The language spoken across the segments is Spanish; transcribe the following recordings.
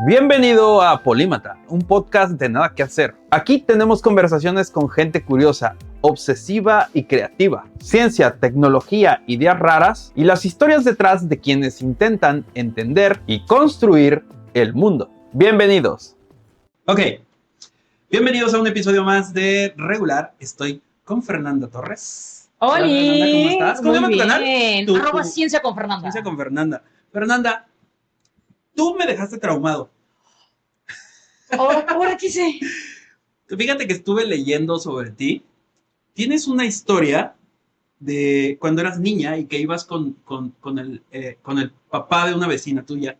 Bienvenido a Polímata, un podcast de nada que hacer. Aquí tenemos conversaciones con gente curiosa, obsesiva y creativa, ciencia, tecnología, ideas raras y las historias detrás de quienes intentan entender y construir el mundo. Bienvenidos. Ok, bienvenidos a un episodio más de Regular. Estoy con Fernanda Torres. Hola, Fernanda, ¿cómo estás? ¿Cómo se llama tu canal? Arroba Ciencia con Fernanda. Ciencia con Fernanda. Fernanda, tú me dejaste traumado. Ahora qué sé. Fíjate que estuve leyendo sobre ti. Tienes una historia de cuando eras niña y que ibas con el papá de una vecina tuya.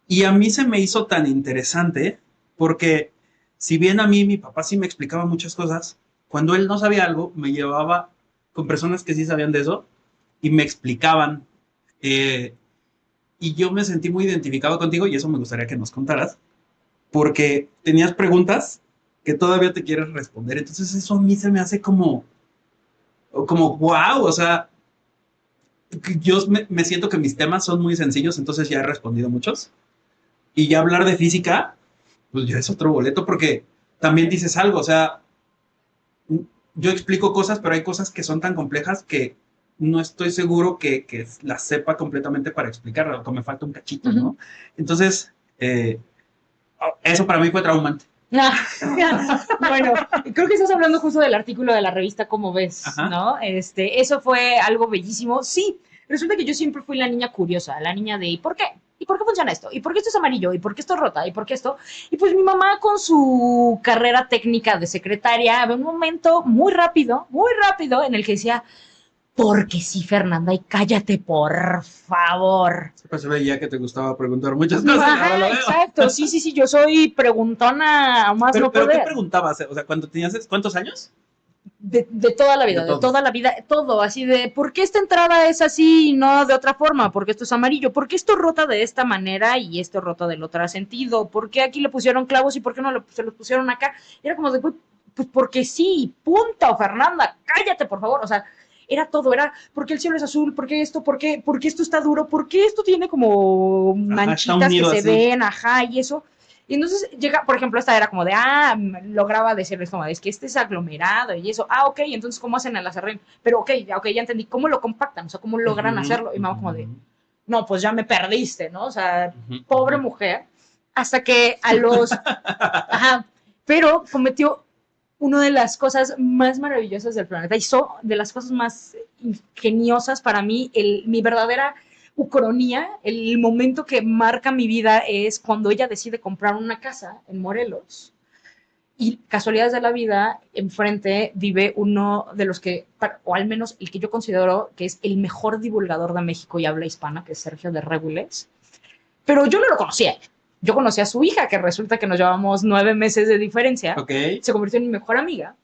Y a mí se me hizo tan interesante porque si bien a mí mi papá sí me explicaba muchas cosas, cuando él no sabía algo, me llevaba con personas que sí sabían de eso y me explicaban. Y yo me sentí muy identificado contigo y eso me gustaría que nos contaras, porque tenías preguntas que todavía te quieres responder. Entonces eso a mí se me hace como wow, o sea, yo me siento que mis temas son muy sencillos, entonces ya he respondido muchos. Y ya hablar de física, pues ya es otro boleto porque también dices algo, o sea, yo explico cosas, pero hay cosas que son tan complejas que no estoy seguro que las sepa completamente para explicarlas, o me falta un cachito, ¿no? Entonces, eso para mí fue traumante. Bueno, creo que estás hablando justo del artículo de la revista Cómo ves, Ajá. ¿no? Eso fue algo bellísimo. Sí, resulta que yo siempre fui la niña curiosa, la niña de ¿y por qué? ¿Y por qué funciona esto? ¿Y por qué esto es amarillo? ¿Y por qué esto rota? ¿Y por qué esto? Y pues mi mamá con su carrera técnica de secretaria, había un momento muy rápido, en el que decía, porque sí, Fernanda, y cállate, por favor. Pues se veía que te gustaba preguntar muchas cosas. Ajá, exacto, sí, yo soy preguntona a más no pero poder. ¿qué preguntabas? O sea, cuando tenías, ¿cuántos años? De toda la vida, de toda la vida, todo, así de, ¿por qué esta entrada es así y no de otra forma? ¿Por qué esto es amarillo? ¿Por qué esto rota de esta manera y esto rota del otro sentido? ¿Por qué aquí le pusieron clavos y por qué no se los pusieron acá? Y era como de, pues porque sí, punto, Fernanda, cállate, por favor, o sea, era todo, era ¿por qué el cielo es azul? ¿Por qué esto? ¿Por qué esto está duro? ¿Por qué esto tiene como manchitas que se ven? Ajá, y eso. Y entonces llega, por ejemplo, esta era como de, lograba decirles como, es que este es aglomerado y eso, ok, entonces ¿cómo hacen el acerrín? Pero ok, ya entendí, ¿cómo lo compactan? O sea, ¿cómo logran hacerlo? Y mamá como de, no, pues ya me perdiste, ¿no? O sea, pobre mujer, hasta que a los, ajá, pero cometió una de las cosas más maravillosas del planeta, hizo de las cosas más ingeniosas para mí, mi verdadera ucronía, el momento que marca mi vida es cuando ella decide comprar una casa en Morelos. Y casualidades de la vida, enfrente vive uno de los que, o al menos el que yo considero que es el mejor divulgador de México y habla hispana, que es Sergio de Regules. Pero yo no lo conocía. Yo conocí a su hija, que resulta que nos llevamos 9 meses de diferencia. Okay. Se convirtió en mi mejor amiga.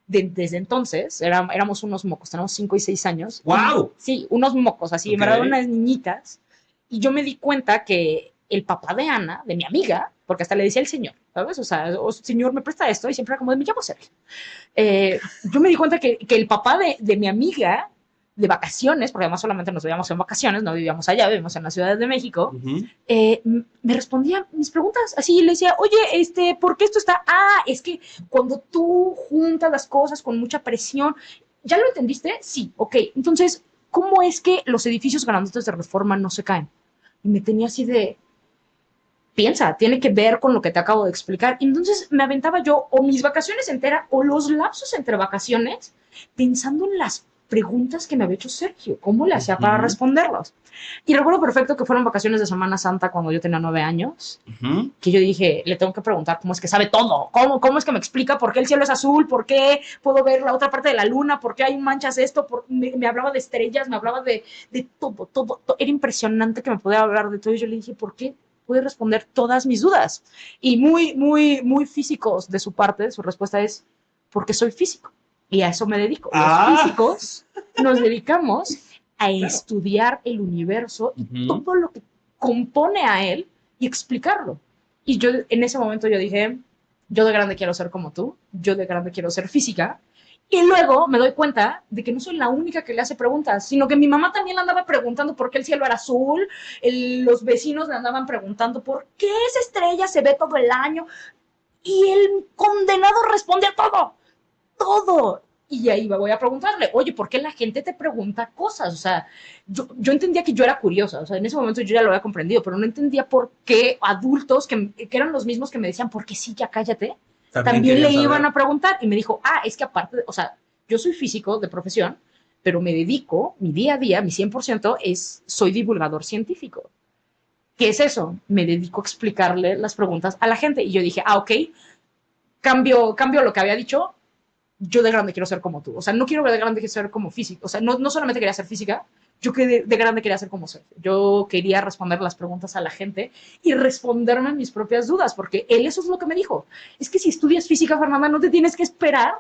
Desde entonces, éramos unos mocos, tenemos 5 y 6 años. ¡Wow! Sí, unos mocos, así, en verdad, unas niñitas. Y yo me di cuenta que el papá de Ana, de mi amiga, porque hasta le decía el señor, ¿sabes? O sea, señor, me presta esto, y siempre era como, me llamo Sergio. Yo me di cuenta que el papá de mi amiga, de vacaciones, porque además solamente nos veíamos en vacaciones, no vivíamos allá, vivíamos en la Ciudad de México, me respondía mis preguntas, así, le decía, oye, ¿por qué esto está? Es que cuando tú juntas las cosas con mucha presión, ¿ya lo entendiste? Sí, ok, entonces, ¿cómo es que los edificios grandotes de Reforma no se caen? Y me tenía así de, piensa, tiene que ver con lo que te acabo de explicar. Entonces me aventaba yo o mis vacaciones enteras o los lapsos entre vacaciones pensando en las preguntas que me había hecho Sergio, cómo le hacía para responderlos. Y recuerdo perfecto que fueron vacaciones de Semana Santa cuando yo tenía 9 años, que yo dije, le tengo que preguntar cómo es que sabe todo, cómo es que me explica por qué el cielo es azul, por qué puedo ver la otra parte de la luna, por qué hay manchas esto, me hablaba de estrellas, me hablaba de todo. Era impresionante que me pudiera hablar de todo y yo le dije, ¿por qué puede responder todas mis dudas? Y muy físicos de su parte, su respuesta es, porque soy físico y a eso me dedico. Los físicos nos dedicamos a estudiar el universo y todo lo que compone a él y explicarlo. Y yo en ese momento yo dije, yo de grande quiero ser como tú, yo de grande quiero ser física, Y luego me doy cuenta de que no soy la única que le hace preguntas, sino que mi mamá también le andaba preguntando por qué el cielo era azul, los vecinos le andaban preguntando por qué esa estrella se ve todo el año, y el condenado responde a todo, todo. Y ahí voy a preguntarle, oye, ¿por qué la gente te pregunta cosas? O sea, yo entendía que yo era curiosa, o sea, en ese momento yo ya lo había comprendido, pero no entendía por qué adultos que eran los mismos que me decían, ¿por qué sí, ya cállate? También le iban a preguntar. Y me dijo, es que aparte, o sea, yo soy físico de profesión, pero me dedico, mi día a día, mi 100% soy divulgador científico. ¿Qué es eso? Me dedico a explicarle las preguntas a la gente. Y yo dije, ok, cambio lo que había dicho, yo de grande quiero ser como tú. O sea, no quiero de grande ser como físico. O sea, no solamente quería ser física, yo de grande quería ser como ser. Yo quería responder las preguntas a la gente y responderme mis propias dudas, porque él eso es lo que me dijo. Es que si estudias física, Fernanda, no te tienes que esperar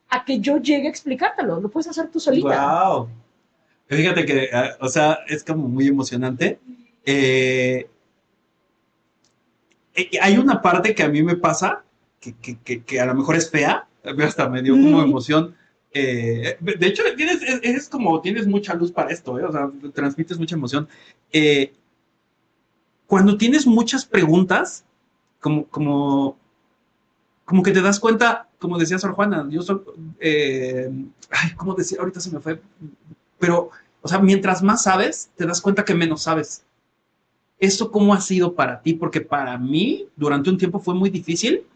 a que yo llegue a explicártelo. Lo puedes hacer tú solita. ¡Wow! Fíjate que, o sea, es como muy emocionante. Hay una parte que a mí me pasa, que a lo mejor es fea, hasta me dio como emoción. De hecho, es como tienes mucha luz para esto, o sea, transmites mucha emoción. Cuando tienes muchas preguntas, como que te das cuenta, como decía Sor Juana, yo soy, ¿cómo decía? Ahorita se me fue, pero, o sea, mientras más sabes, te das cuenta que menos sabes. ¿Eso cómo ha sido para ti? Porque para mí, durante un tiempo fue muy difícil.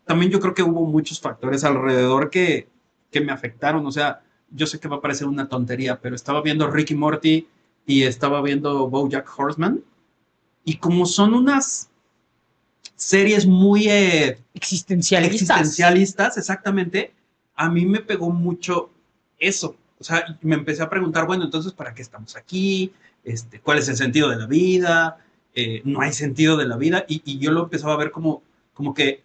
También yo creo que hubo muchos factores alrededor que me afectaron. O sea, yo sé que va a parecer una tontería, pero estaba viendo Ricky Morty y estaba viendo BoJack Horseman. Y como son unas series muy existencialistas, exactamente, a mí me pegó mucho eso. O sea, me empecé a preguntar, bueno, entonces, ¿para qué estamos aquí? ¿Cuál es el sentido de la vida? No hay sentido de la vida. Y yo lo empezaba a ver como que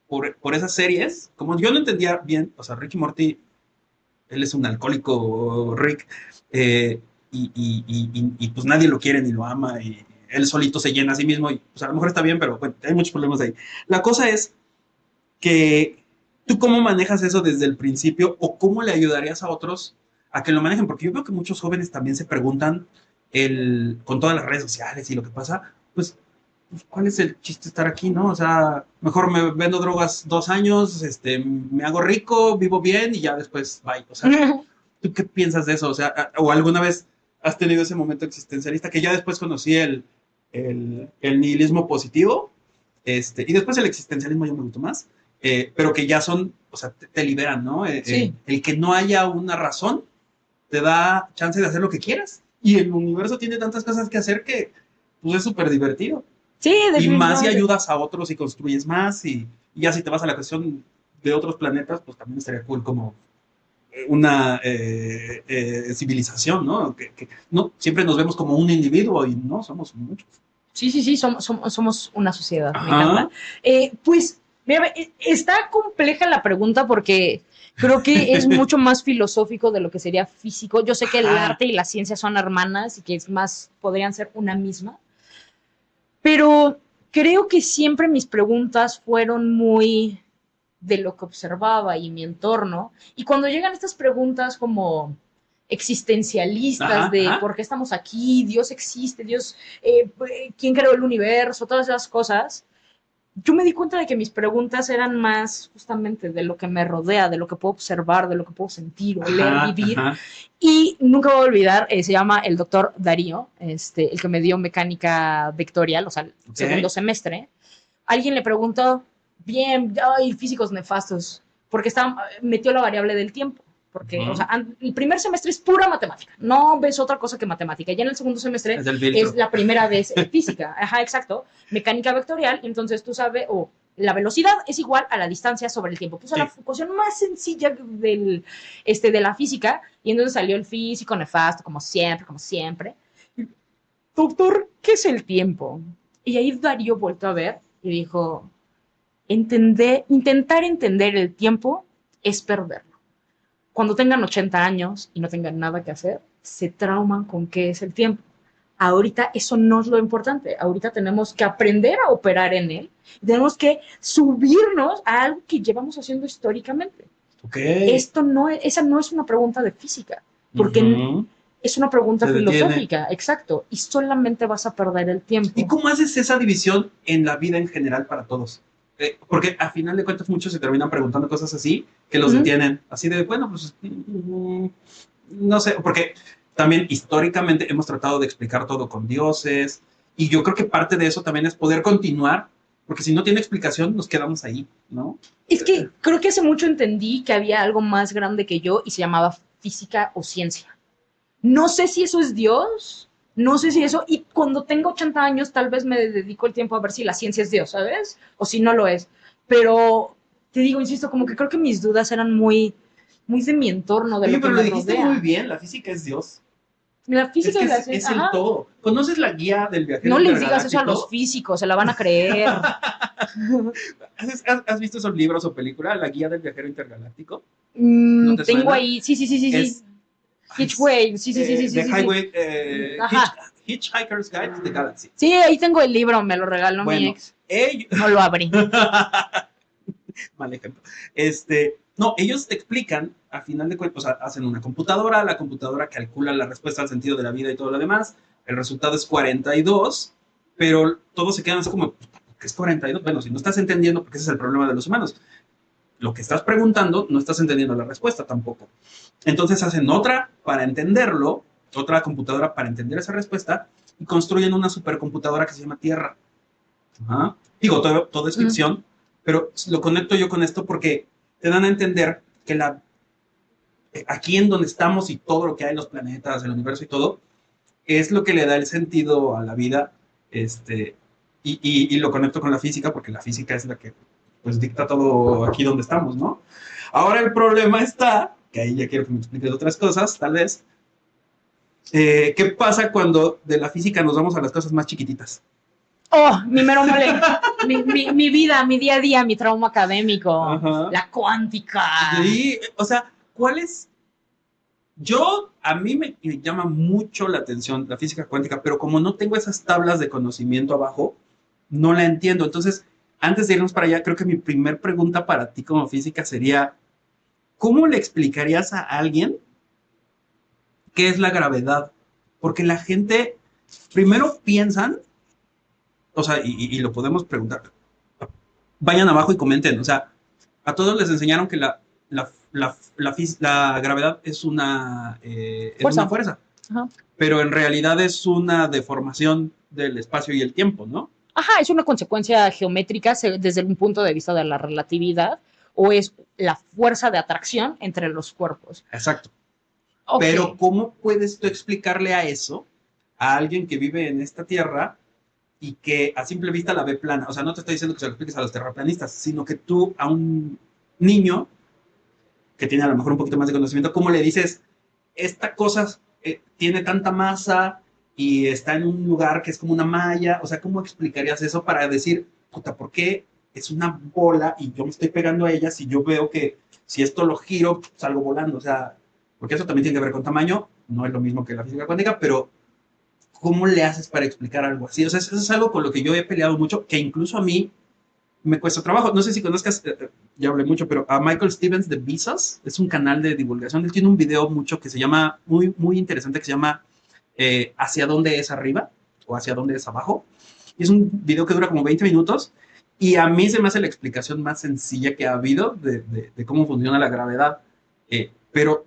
por esas series, como yo no entendía bien, o sea, Ricky Morty, él es un alcohólico, Rick, y pues nadie lo quiere ni lo ama, y él solito se llena a sí mismo, y pues a lo mejor está bien, pero bueno, hay muchos problemas ahí. La cosa es que tú cómo manejas eso desde el principio o cómo le ayudarías a otros a que lo manejen, porque yo veo que muchos jóvenes también se preguntan con todas las redes sociales y lo que pasa, pues ¿cuál es el chiste de estar aquí, no? O sea, mejor me vendo drogas 2 años, me hago rico, vivo bien y ya después, bye. O sea, ¿tú qué piensas de eso? O sea, o alguna vez has tenido ese momento existencialista que ya después conocí el nihilismo positivo, y después el existencialismo ya me gustó más, pero que ya son, o sea, te liberan, ¿no? Sí. El que no haya una razón te da chance de hacer lo que quieras. Y el universo tiene tantas cosas que hacer que pues, es súper divertido. Sí, Y más si definitivamente. ayudas a otros y construyes más. Y ya si te vas a la cuestión de otros planetas, pues también estaría cool como una civilización, ¿no? Que no siempre nos vemos como un individuo y no, somos muchos. Sí, somos una sociedad, me Ajá. encanta. Pues, mira, está compleja la pregunta porque creo que es mucho más filosófico de lo que sería físico. Yo sé que el Ajá. arte y la ciencia son hermanas y que es más, podrían ser una misma, pero creo que siempre mis preguntas fueron muy de lo que observaba y mi entorno. Y cuando llegan estas preguntas como existencialistas Ajá, de ajá. por qué estamos aquí, Dios existe, Dios, quién creó el universo, todas esas cosas, yo me di cuenta de que mis preguntas eran más justamente de lo que me rodea, de lo que puedo observar, de lo que puedo sentir, oler, Ajá, vivir. ajá. Y nunca voy a olvidar, se llama el doctor Darío, el que me dio mecánica vectorial, o sea, el segundo semestre. Alguien le preguntó, bien, ay, físicos nefastos, porque metió la variable del tiempo. Porque, o sea, el primer semestre es pura matemática, no ves otra cosa que matemática. Ya en el segundo semestre es la primera vez física, ajá, exacto, mecánica vectorial, entonces tú sabes, la velocidad es igual a la distancia sobre el tiempo. Puso la ecuación más sencilla de la física, y entonces salió el físico nefasto, como siempre, como siempre. Doctor, ¿qué es el tiempo? Y ahí Darío volvió a ver y dijo, intentar entender el tiempo es perderlo. Cuando tengan 80 años y no tengan nada que hacer, se trauman con qué es el tiempo. Ahorita eso no es lo importante. Ahorita tenemos que aprender a operar en él. Tenemos que subirnos a algo que llevamos haciendo históricamente. Ok. Esa no es una pregunta de física, porque es una pregunta filosófica, exacto, y solamente vas a perder el tiempo. ¿Y cómo haces esa división en la vida en general para todos? Porque a final de cuentas muchos se terminan preguntando cosas así que los detienen, así de, bueno, pues no sé, porque también históricamente hemos tratado de explicar todo con dioses, y yo creo que parte de eso también es poder continuar, porque si no tiene explicación nos quedamos ahí, ¿no? Es que creo que hace mucho entendí que había algo más grande que yo y se llamaba física o ciencia. No sé si eso es Dios, no sé si eso, y cuando tenga 80 años tal vez me dedico el tiempo a ver si la ciencia es Dios, ¿sabes? O si no lo es. Pero te digo, insisto, como que creo que mis dudas eran muy de mi entorno, de Oye, lo que pero me lo dijiste rodea. muy bien, la física es Dios. La física es y la que ciencia. es el todo. ¿Conoces la guía del viajero No les intergaláctico? digas eso a los físicos, se la van a creer. ¿Has visto esos libros o películas? La guía del viajero intergaláctico. ¿No te Tengo suena? ahí, sí. Hitchway, sí. The Highway, Ajá. Hitchhiker's Guide to the Galaxy. Sí, ahí tengo el libro, me lo regaló mi ex. No lo abrí. Mal ejemplo. No, ellos te explican, a final de cuentas, o sea, hacen una computadora, la computadora calcula la respuesta al sentido de la vida y todo lo demás, el resultado es 42, pero todos se quedan así como, ¿qué es 42? Bueno, si no estás entendiendo, porque ese es el problema de los humanos, lo que estás preguntando, no estás entendiendo la respuesta tampoco. Entonces hacen otra para entenderlo, otra computadora para entender esa respuesta, y construyen una supercomputadora que se llama Tierra. Ajá. Digo, todo es ficción, pero lo conecto yo con esto porque te dan a entender que aquí en donde estamos y todo lo que hay en los planetas, el universo y todo, es lo que le da el sentido a la vida, y lo conecto con la física porque la física es la que pues dicta todo aquí donde estamos, ¿no? Ahora el problema está, que ahí ya quiero que me expliques otras cosas, tal vez, ¿qué pasa cuando de la física nos vamos a las cosas más chiquititas? Oh, mi mero mole. mi vida, mi día a día, mi trauma académico. Ajá. La cuántica. Sí, o sea, ¿cuál es? A mí me llama mucho la atención la física cuántica, pero como no tengo esas tablas de conocimiento abajo, no la entiendo. Entonces, antes de irnos para allá, creo que mi primer pregunta para ti como física sería, ¿cómo le explicarías a alguien qué es la gravedad? Porque la gente primero piensan, o sea, y lo podemos preguntar, vayan abajo y comenten, o sea, a todos les enseñaron que la gravedad es una fuerza. Ajá. Pero en realidad es una deformación del espacio y el tiempo, ¿no? Ajá, es una consecuencia geométrica desde un punto de vista de la relatividad, o es la fuerza de atracción entre los cuerpos. Exacto. Okay. Pero ¿cómo puedes tú explicarle a eso a alguien que vive en esta tierra y que a simple vista la ve plana? O sea, no te estoy diciendo que se lo expliques a los terraplanistas, sino que tú a un niño que tiene a lo mejor un poquito más de conocimiento, ¿cómo le dices, esta cosa tiene tanta masa y está en un lugar que es como una malla? O sea, ¿cómo explicarías eso para decir, puta, ¿por qué es una bola y yo me estoy pegando a ella si yo veo que si esto lo giro, salgo volando? O sea, porque eso también tiene que ver con tamaño, no es lo mismo que la física cuántica, pero ¿cómo le haces para explicar algo así? O sea, eso es algo con lo que yo he peleado mucho, que incluso a mí me cuesta trabajo. No sé si conozcas, ya hablé mucho, pero a Michael Stevens de Vsauce, es un canal de divulgación. Él tiene un video mucho que se llama, muy interesante, que se llama ¿Hacia dónde es arriba? O ¿Hacia dónde es abajo? Y es un video que dura como 20 minutos. Y a mí se me hace la explicación más sencilla que ha habido de cómo funciona la gravedad. Pero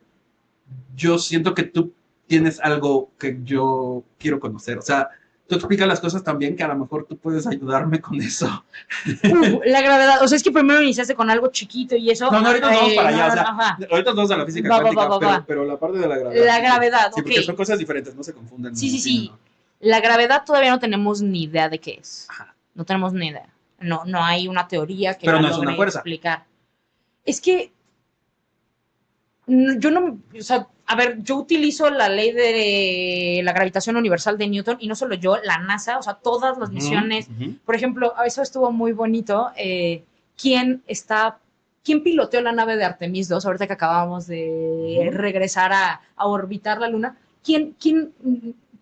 yo siento que tú tienes algo que yo quiero conocer. O sea, tú explicas las cosas también, que a lo mejor tú puedes ayudarme con eso. La gravedad, o sea, es que primero iniciaste con algo chiquito y eso. No, ahorita nos vamos para allá, o sea, ahorita nos vamos a la física cuántica, pero la parte de la gravedad. La gravedad, sí, porque son cosas diferentes, no se confunden. Sí. No. La gravedad todavía no tenemos ni idea de qué es. Ajá. No tenemos ni idea. No hay una teoría que pero no es una fuerza. Explicar. Es que yo no, o sea, a ver, yo utilizo la ley de la gravitación universal de Newton, y no solo yo, la NASA, o sea, todas las misiones. Por ejemplo, eso estuvo muy bonito. ¿Quién piloteó la nave de Artemis 2? Ahorita que acabamos de regresar a orbitar la Luna. ¿Quién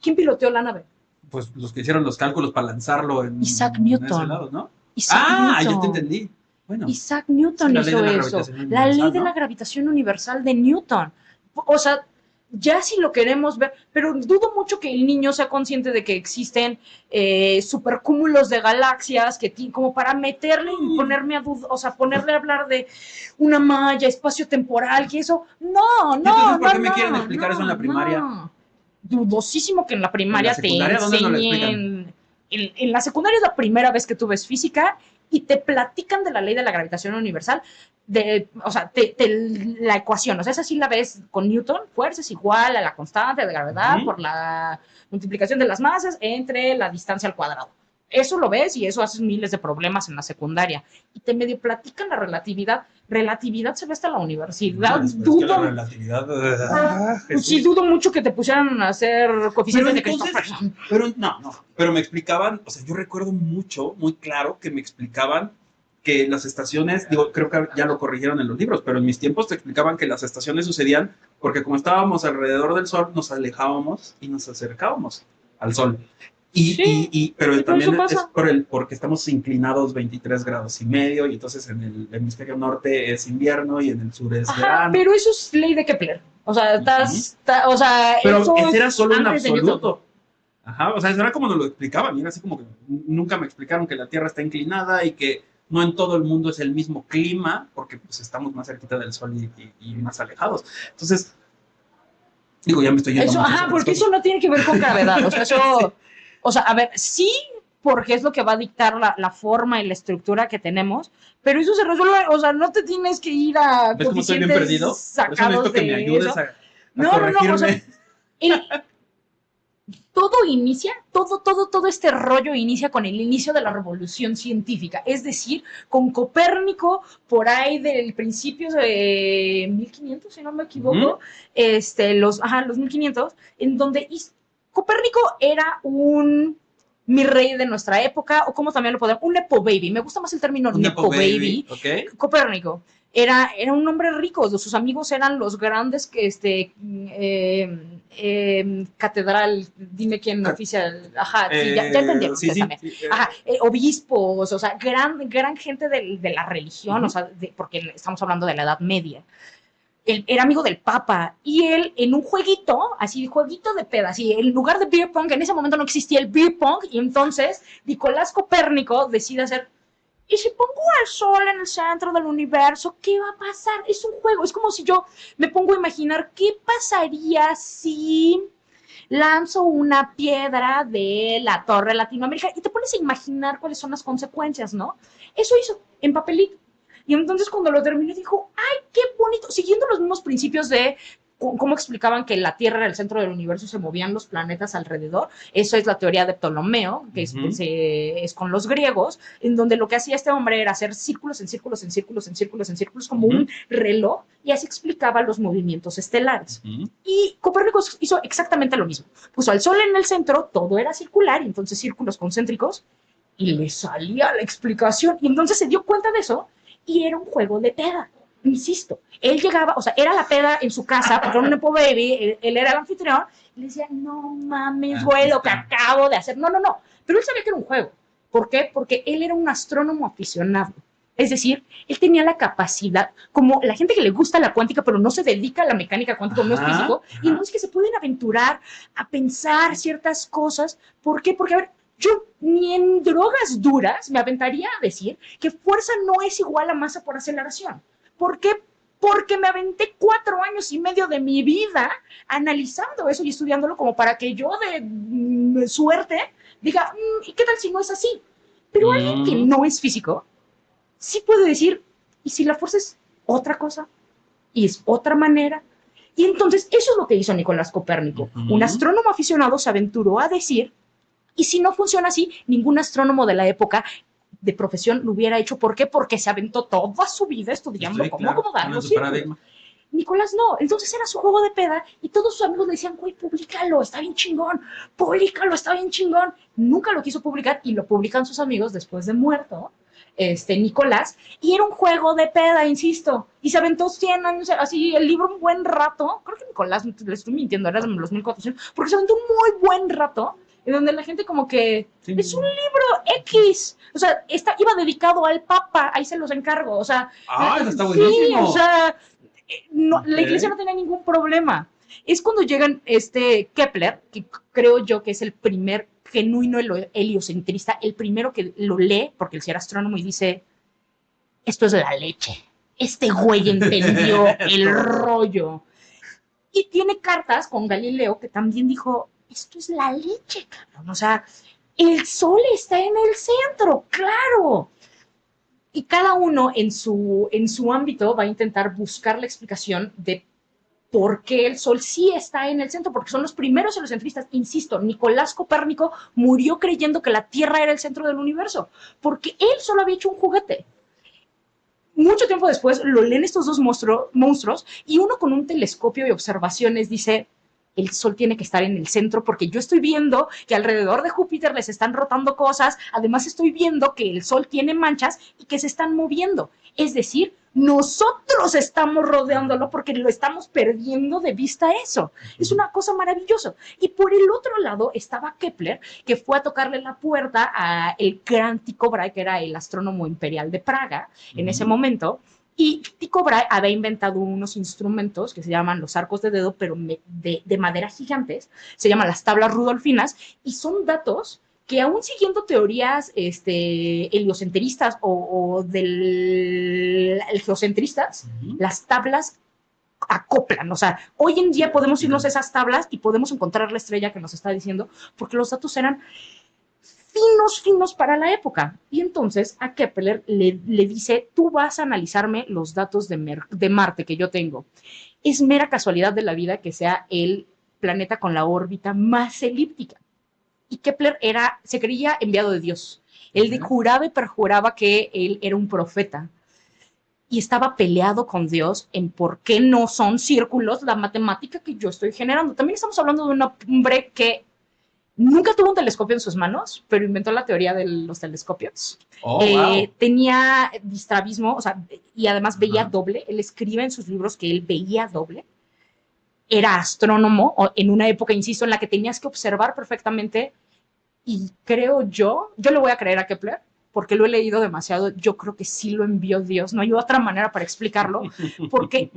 piloteó la nave? Pues los que hicieron los cálculos para lanzarlo en Isaac Newton. ese lado, ¿no? Isaac Newton. Yo te entendí. Bueno, Isaac Newton la ley hizo de la eso. gravitación La ley universal, de ¿no? la gravitación universal de Newton. O sea, ya si lo queremos ver, pero dudo mucho que el niño sea consciente de que existen supercúmulos de galaxias que como para meterle y ponerme a dudar, o sea, ponerle a hablar de una malla espacio-temporal, que eso, no, Entonces, ¿por qué me quieren explicar eso en la primaria? no. Dudosísimo que en la ¿En la primaria te secundaria dónde nos lo explican? enseñen. En la secundaria es la primera vez que tú ves física y te platican de la ley de la gravitación universal, o sea, la ecuación, o sea, esa sí la ves con Newton, fuerza es igual a la constante de gravedad por la multiplicación de las masas entre la distancia al cuadrado. Eso lo ves y eso haces miles de problemas en la secundaria. Y te medio platican la relatividad. Relatividad se ve hasta la universidad. No, dudo. Es que la relatividad. Sí, dudo mucho que te pusieran a hacer coeficientes de Christopher. Pero no. Pero me explicaban, o sea, yo recuerdo mucho, muy claro, que me explicaban que las estaciones, digo, creo que ya lo corrigieron en los libros, pero en mis tiempos te explicaban que las estaciones sucedían porque como estábamos alrededor del Sol, nos alejábamos y nos acercábamos al Sol. Pero también es porque estamos inclinados 23 grados y medio y entonces en el hemisferio norte es invierno y en el sur es verano. Pero eso es ley de Kepler. O sea, pero eso ese era solo un antes de absoluto. Ajá, o sea, eso era como nos lo explicaban. Y era así como que nunca me explicaron que la Tierra está inclinada y que no en todo el mundo es el mismo clima porque pues estamos más cerquita del Sol y más alejados. Entonces, digo, ya me estoy yendo. Porque eso no tiene que ver con gravedad. O sea, eso... O sea, a ver, sí, porque es lo que va a dictar la forma y la estructura que tenemos, pero eso se resuelve, o sea, no te tienes que ir a ¿ves cómo estoy bien perdido? Sacados por eso necesito que me ayudes a corregirme. O sea, todo inicia, todo este rollo inicia con el inicio de la revolución científica, es decir, con Copérnico por ahí del principio de 1500, si no me equivoco, los 1500, en donde Copérnico era mi rey de nuestra época, o como también lo podemos, un nepo baby. Me gusta más el término nepo baby. Okay. Copérnico era un hombre rico, sus amigos eran los grandes catedral, dime quién oficial, ya entendieron ustedes también. Obispos, o sea, gran gente de la religión, o sea, porque estamos hablando de la Edad Media. Él era amigo del Papa y él en un jueguito de pedas, y en lugar de beer pong, en ese momento no existía el beer pong, y entonces Nicolás Copérnico decide hacer, ¿y si pongo al Sol en el centro del universo, qué va a pasar? Es un juego, es como si yo me pongo a imaginar qué pasaría si lanzo una piedra de la Torre Latinoamérica, y te pones a imaginar cuáles son las consecuencias, ¿no? Eso hizo en papelito. Y entonces cuando lo terminó dijo, ¡ay, qué bonito! Siguiendo los mismos principios de cómo explicaban que la Tierra era el centro del universo y se movían los planetas alrededor. Eso es la teoría de Ptolomeo, que es con los griegos, en donde lo que hacía este hombre era hacer círculos en círculos en círculos en círculos en círculos, como un reloj, y así explicaba los movimientos estelares. Y Copérnico hizo exactamente lo mismo. Puso al Sol en el centro, todo era circular, y entonces círculos concéntricos, y le salía la explicación. Y entonces se dio cuenta de eso, y era un juego de peda, insisto. Él llegaba, o sea, era la peda en su casa, porque era un nepo baby, él era el anfitrión, y le decía, no mames, güey, lo que acabo de hacer. No. Pero él sabía que era un juego. ¿Por qué? Porque él era un astrónomo aficionado. Es decir, él tenía la capacidad, como la gente que le gusta la cuántica, pero no se dedica a la mecánica cuántica, no es físico, y entonces que se pueden aventurar a pensar ciertas cosas. ¿Por qué? Porque, a ver, yo ni en drogas duras me aventaría a decir que fuerza no es igual a masa por aceleración. ¿Por qué? Porque me aventé 4 años y medio de mi vida analizando eso y estudiándolo como para que yo de suerte diga, ¿y qué tal si no es así? Pero alguien que no es físico sí puede decir, ¿y si la fuerza es otra cosa? ¿Y es otra manera? Y entonces eso es lo que hizo Nicolás Copérnico. Un astrónomo aficionado se aventuró a decir, y si no funciona así, ningún astrónomo de la época de profesión lo hubiera hecho. ¿Por qué? Porque se aventó toda su vida estudiando cómo acomodar los círculos. Nicolás no, entonces era su juego de peda y todos sus amigos le decían, güey, públicalo, está bien chingón, públicalo, está bien chingón. Nunca lo quiso publicar y lo publican sus amigos después de muerto, Nicolás, y era un juego de peda, insisto, y se aventó 100 años, así, el libro un buen rato. Creo que Nicolás, le estoy mintiendo, era de los 1400, porque se aventó un muy buen rato en donde la gente como que Sí. es un libro X, o sea, iba dedicado al Papa, ahí se los encargo, o sea, Eso está sí, buenísimo. o sea, no, Ok. la iglesia no tenía ningún problema. Es cuando llegan Kepler, que creo yo que es el primer genuino heliocentrista, el primero que lo lee, porque él sí era astrónomo, y dice, esto es la leche. Este güey entendió el rollo. Y tiene cartas con Galileo que también dijo, esto es la leche, cabrón. O sea, el sol está en el centro, claro. Y cada uno en su ámbito va a intentar buscar la explicación de por qué el sol sí está en el centro, porque son los primeros heliocentristas. Insisto, Nicolás Copérnico murió creyendo que la Tierra era el centro del universo, porque él solo había hecho un juguete. Mucho tiempo después lo leen estos dos monstruos y uno con un telescopio y observaciones dice, el sol tiene que estar en el centro porque yo estoy viendo que alrededor de Júpiter les están rotando cosas, además estoy viendo que el sol tiene manchas y que se están moviendo. Es decir, nosotros estamos rodeándolo porque lo estamos perdiendo de vista eso. Es una cosa maravillosa. Y por el otro lado estaba Kepler, que fue a tocarle la puerta a el gran Tycho Brahe, que era el astrónomo imperial de Praga en ese momento. Y Tycho Brahe había inventado unos instrumentos que se llaman los arcos de dedo, pero de madera gigantes, se llaman las tablas rudolfinas, y son datos que aún siguiendo teorías heliocentristas o del geocentristas, las tablas acoplan. O sea, hoy en día podemos irnos a esas tablas y podemos encontrar la estrella que nos está diciendo, porque los datos eran finos para la época. Y entonces a Kepler le dice, tú vas a analizarme los datos de Marte que yo tengo. Es mera casualidad de la vida que sea el planeta con la órbita más elíptica. Y Kepler se creía enviado de Dios. Él juraba y perjuraba que él era un profeta. Y estaba peleado con Dios en por qué no son círculos la matemática que yo estoy generando. También estamos hablando de un hombre que nunca tuvo un telescopio en sus manos, pero inventó la teoría de los telescopios. Wow. Tenía distrabismo, o sea, y además veía doble. Él escribe en sus libros que él veía doble. Era astrónomo en una época, insisto, en la que tenías que observar perfectamente. Y creo yo le voy a creer a Kepler, porque lo he leído demasiado. Yo creo que sí lo envió Dios. No hay otra manera para explicarlo, porque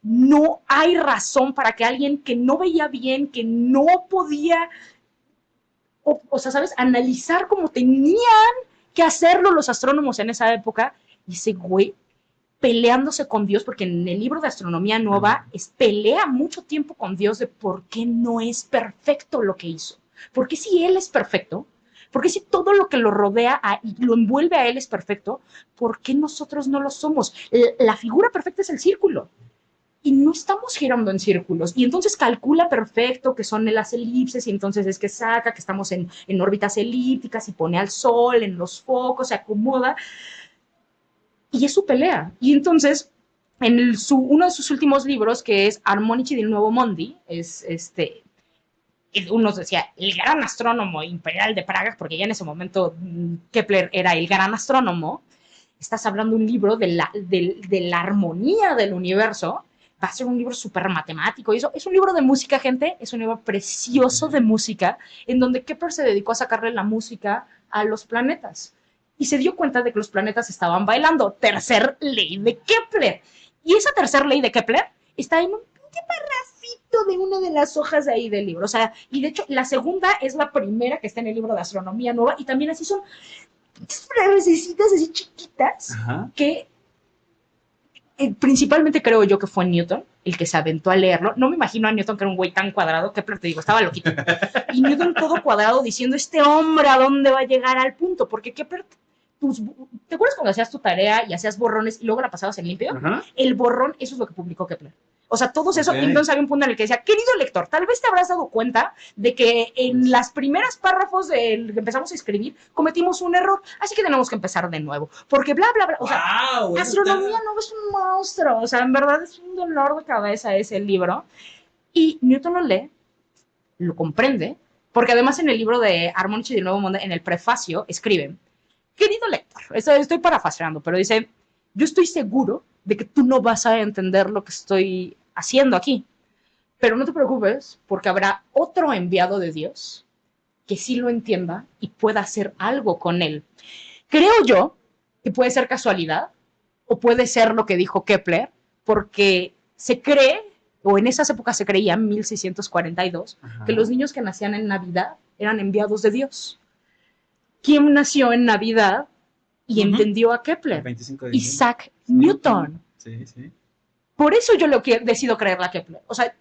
no hay razón para que alguien que no veía bien, que no podía, o sea, ¿sabes? Analizar como tenían que hacerlo los astrónomos en esa época, y ese güey peleándose con Dios, porque en el libro de Astronomía Nueva pelea mucho tiempo con Dios de por qué no es perfecto lo que hizo. Porque si él es perfecto, porque si todo lo que lo rodea y lo envuelve a él es perfecto, ¿por qué nosotros no lo somos? La figura perfecta es el círculo. Y no estamos girando en círculos. Y entonces calcula perfecto que son las elipses y entonces es que saca que estamos en órbitas elípticas y pone al sol en los focos, se acomoda. Y es su pelea. Y entonces, en uno de sus últimos libros, que es Harmonici del Nuevo Mundi, uno decía, el gran astrónomo imperial de Praga, porque ya en ese momento Kepler era el gran astrónomo. Estás hablando de un libro de la armonía del universo. Va a ser un libro súper matemático. Y eso es un libro de música, gente. Es un libro precioso de música, en donde Kepler se dedicó a sacarle la música a los planetas. Y se dio cuenta de que los planetas estaban bailando. Tercer ley de Kepler. Y esa tercera ley de Kepler está en un pedacito de una de las hojas de ahí del libro. O sea, y de hecho, la segunda es la primera que está en el libro de Astronomía Nueva. Y también así son frasecitas así chiquitas. Ajá. Que principalmente creo yo que fue Newton el que se aventó a leerlo. No me imagino a Newton, que era un güey tan cuadrado, que te digo, estaba loquito. Y Newton todo cuadrado diciendo, este hombre, ¿a dónde va a llegar al punto? Porque Kepler, ¿te acuerdas cuando hacías tu tarea y hacías borrones y luego la pasabas en limpio? Uh-huh. El borrón, eso es lo que publicó Kepler. O sea, todos eso, entonces había un punto en el que decía, querido lector, tal vez te habrás dado cuenta de que en las primeras párrafos que empezamos a escribir, cometimos un error, así que tenemos que empezar de nuevo, porque bla, bla, bla. O sea, Astronomía Nueva es un monstruo, o sea, en verdad es un dolor de cabeza ese libro. Y Newton lo lee, lo comprende, porque además en el libro de Harmonici del Nuevo Mundo, en el prefacio, escriben, querido lector, estoy parafraseando, pero dice, yo estoy seguro de que tú no vas a entender lo que estoy haciendo aquí. Pero no te preocupes, porque habrá otro enviado de Dios que sí lo entienda y pueda hacer algo con él. Creo yo que puede ser casualidad o puede ser lo que dijo Kepler, porque se cree, o en esas épocas se creía, en 1642, que los niños que nacían en Navidad eran enviados de Dios. ¿Quién nació en Navidad y entendió a Kepler? Isaac Newton. Sí, sí. Por eso yo decido creerle a Kepler. O sea,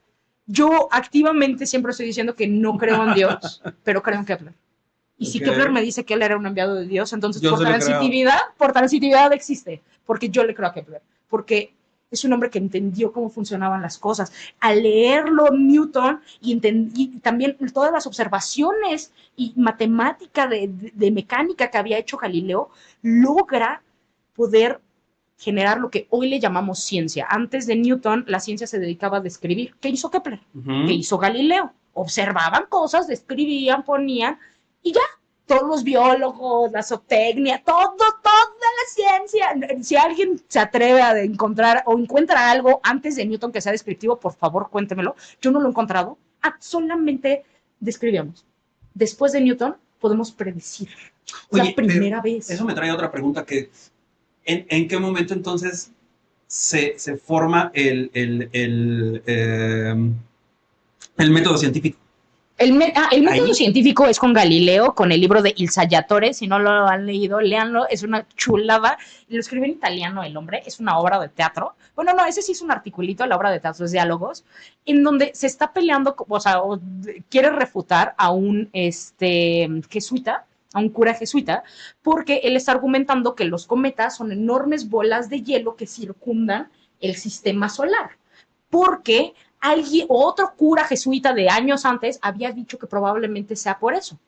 yo activamente siempre estoy diciendo que no creo en Dios, pero creo en Kepler. Y si Kepler me dice que él era un enviado de Dios, entonces por transitividad existe. Porque yo le creo a Kepler. Porque es un hombre que entendió cómo funcionaban las cosas. Al leerlo Newton y también todas las observaciones y matemática de mecánica que había hecho Galileo, logra poder generar lo que hoy le llamamos ciencia. Antes de Newton, la ciencia se dedicaba a describir. ¿Qué hizo Kepler? ¿Qué hizo Galileo? Observaban cosas, describían, ponían, y ya. Todos los biólogos, la zootecnia, toda la ciencia. Si alguien se atreve a encontrar o encuentra algo antes de Newton que sea descriptivo, por favor, cuéntemelo. Yo no lo he encontrado. Solamente describíamos. Después de Newton, podemos predecir. Oye, la primera vez. Eso me trae otra pregunta que... ¿En qué momento entonces se forma el método científico? El método científico es con Galileo, con el libro de Il Saggiatore. Si no lo han leído, léanlo, es una chulada. Lo escribió en italiano el hombre, es una obra de teatro. Bueno, no, ese sí es un articulito, la obra de teatro es diálogos, en donde se está peleando, o sea, quiere refutar a un jesuita, a un cura jesuita, porque él está argumentando que los cometas son enormes bolas de hielo que circundan el sistema solar, porque otro cura jesuita de años antes había dicho que probablemente sea por eso.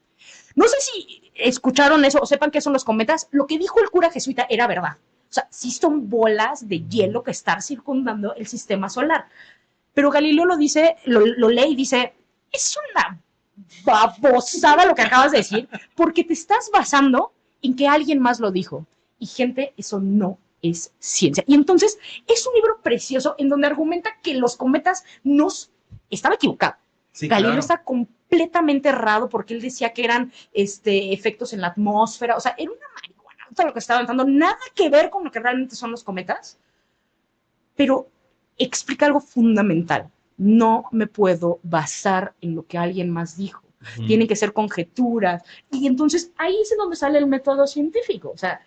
No sé si escucharon eso o sepan qué son los cometas. Lo que dijo el cura jesuita era verdad. O sea, sí son bolas de hielo que están circundando el sistema solar. Pero Galileo lo dice, lo lee y dice, es una babosada lo que acabas de decir, porque te estás basando en que alguien más lo dijo. Y gente, eso no es ciencia. Y entonces es un libro precioso en donde argumenta que los cometas estaba equivocado. Sí, Galileo claro. Está completamente errado porque él decía que eran efectos en la atmósfera. O sea, era una marihuana todo lo que estaba inventando, nada que ver con lo que realmente son los cometas, pero explica algo fundamental. No me puedo basar en lo que alguien más dijo. Tienen que ser conjeturas. Y entonces ahí es donde sale el método científico. O sea,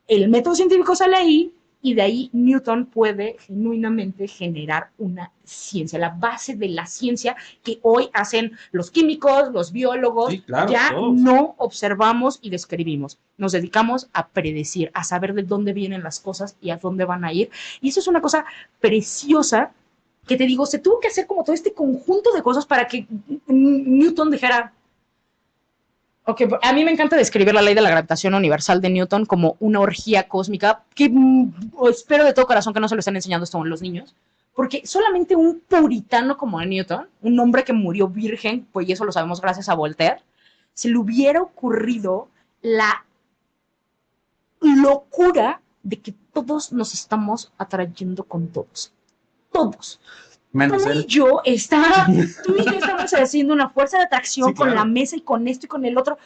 el método científico sale ahí y de ahí Newton puede genuinamente generar una ciencia, la base de la ciencia que hoy hacen los químicos, los biólogos. Sí, claro, ya todos. No observamos y describimos. Nos dedicamos a predecir, a saber de dónde vienen las cosas y a dónde van a ir. Y eso es una cosa preciosa que te digo, se tuvo que hacer como todo este conjunto de cosas para que Newton dijera... Okay, a mí me encanta describir la ley de la gravitación universal de Newton como una orgía cósmica que espero de todo corazón que no se lo estén enseñando esto a los niños, porque solamente un puritano como Newton, un hombre que murió virgen, pues y eso lo sabemos gracias a Voltaire, se le hubiera ocurrido la locura de que todos nos estamos atrayendo con todos. Todos. Menos tú y yo estamos haciendo una fuerza de atracción sí, claro. Con la mesa y con esto y con el otro.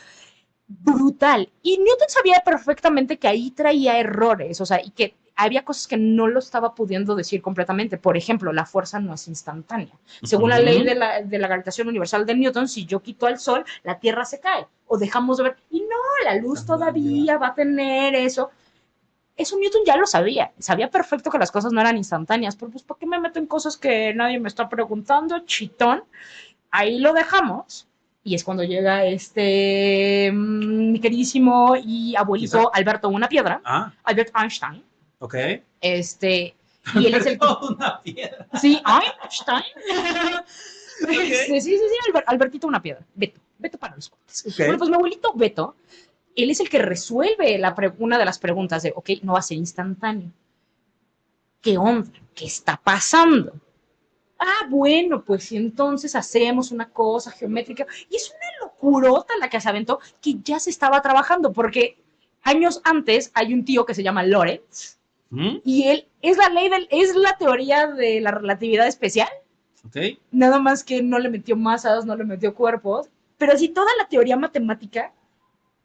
Brutal. Y Newton sabía perfectamente que ahí traía errores, o sea, y que había cosas que no lo estaba pudiendo decir completamente. Por ejemplo, la fuerza no es instantánea. Según la ley de la gravitación universal de Newton, si yo quito al sol, la Tierra se cae. O dejamos de ver. Y no, la luz todavía va a tener eso. Eso Newton ya lo sabía perfecto que las cosas no eran instantáneas, pero pues ¿por qué me meto en cosas que nadie me está preguntando? Chitón, ahí lo dejamos, y es cuando llega mi queridísimo y abuelito Alberto Una Piedra, Albert Einstein. Ok. Y él es el... Una piedra. Sí, Einstein. Okay. Sí, Albertito Una Piedra, Beto para los cuates. Okay. Bueno, pues mi abuelito Beto, él es el que resuelve una de las preguntas de, ok, no va a ser instantáneo. ¿Qué onda? ¿Qué está pasando? Bueno, pues entonces hacemos una cosa geométrica. Y es una locurota la que se aventó, que ya se estaba trabajando, porque años antes hay un tío que se llama Lorentz, y él es la teoría de la relatividad especial. Okay. Nada más que no le metió masas, no le metió cuerpos, pero si toda la teoría matemática,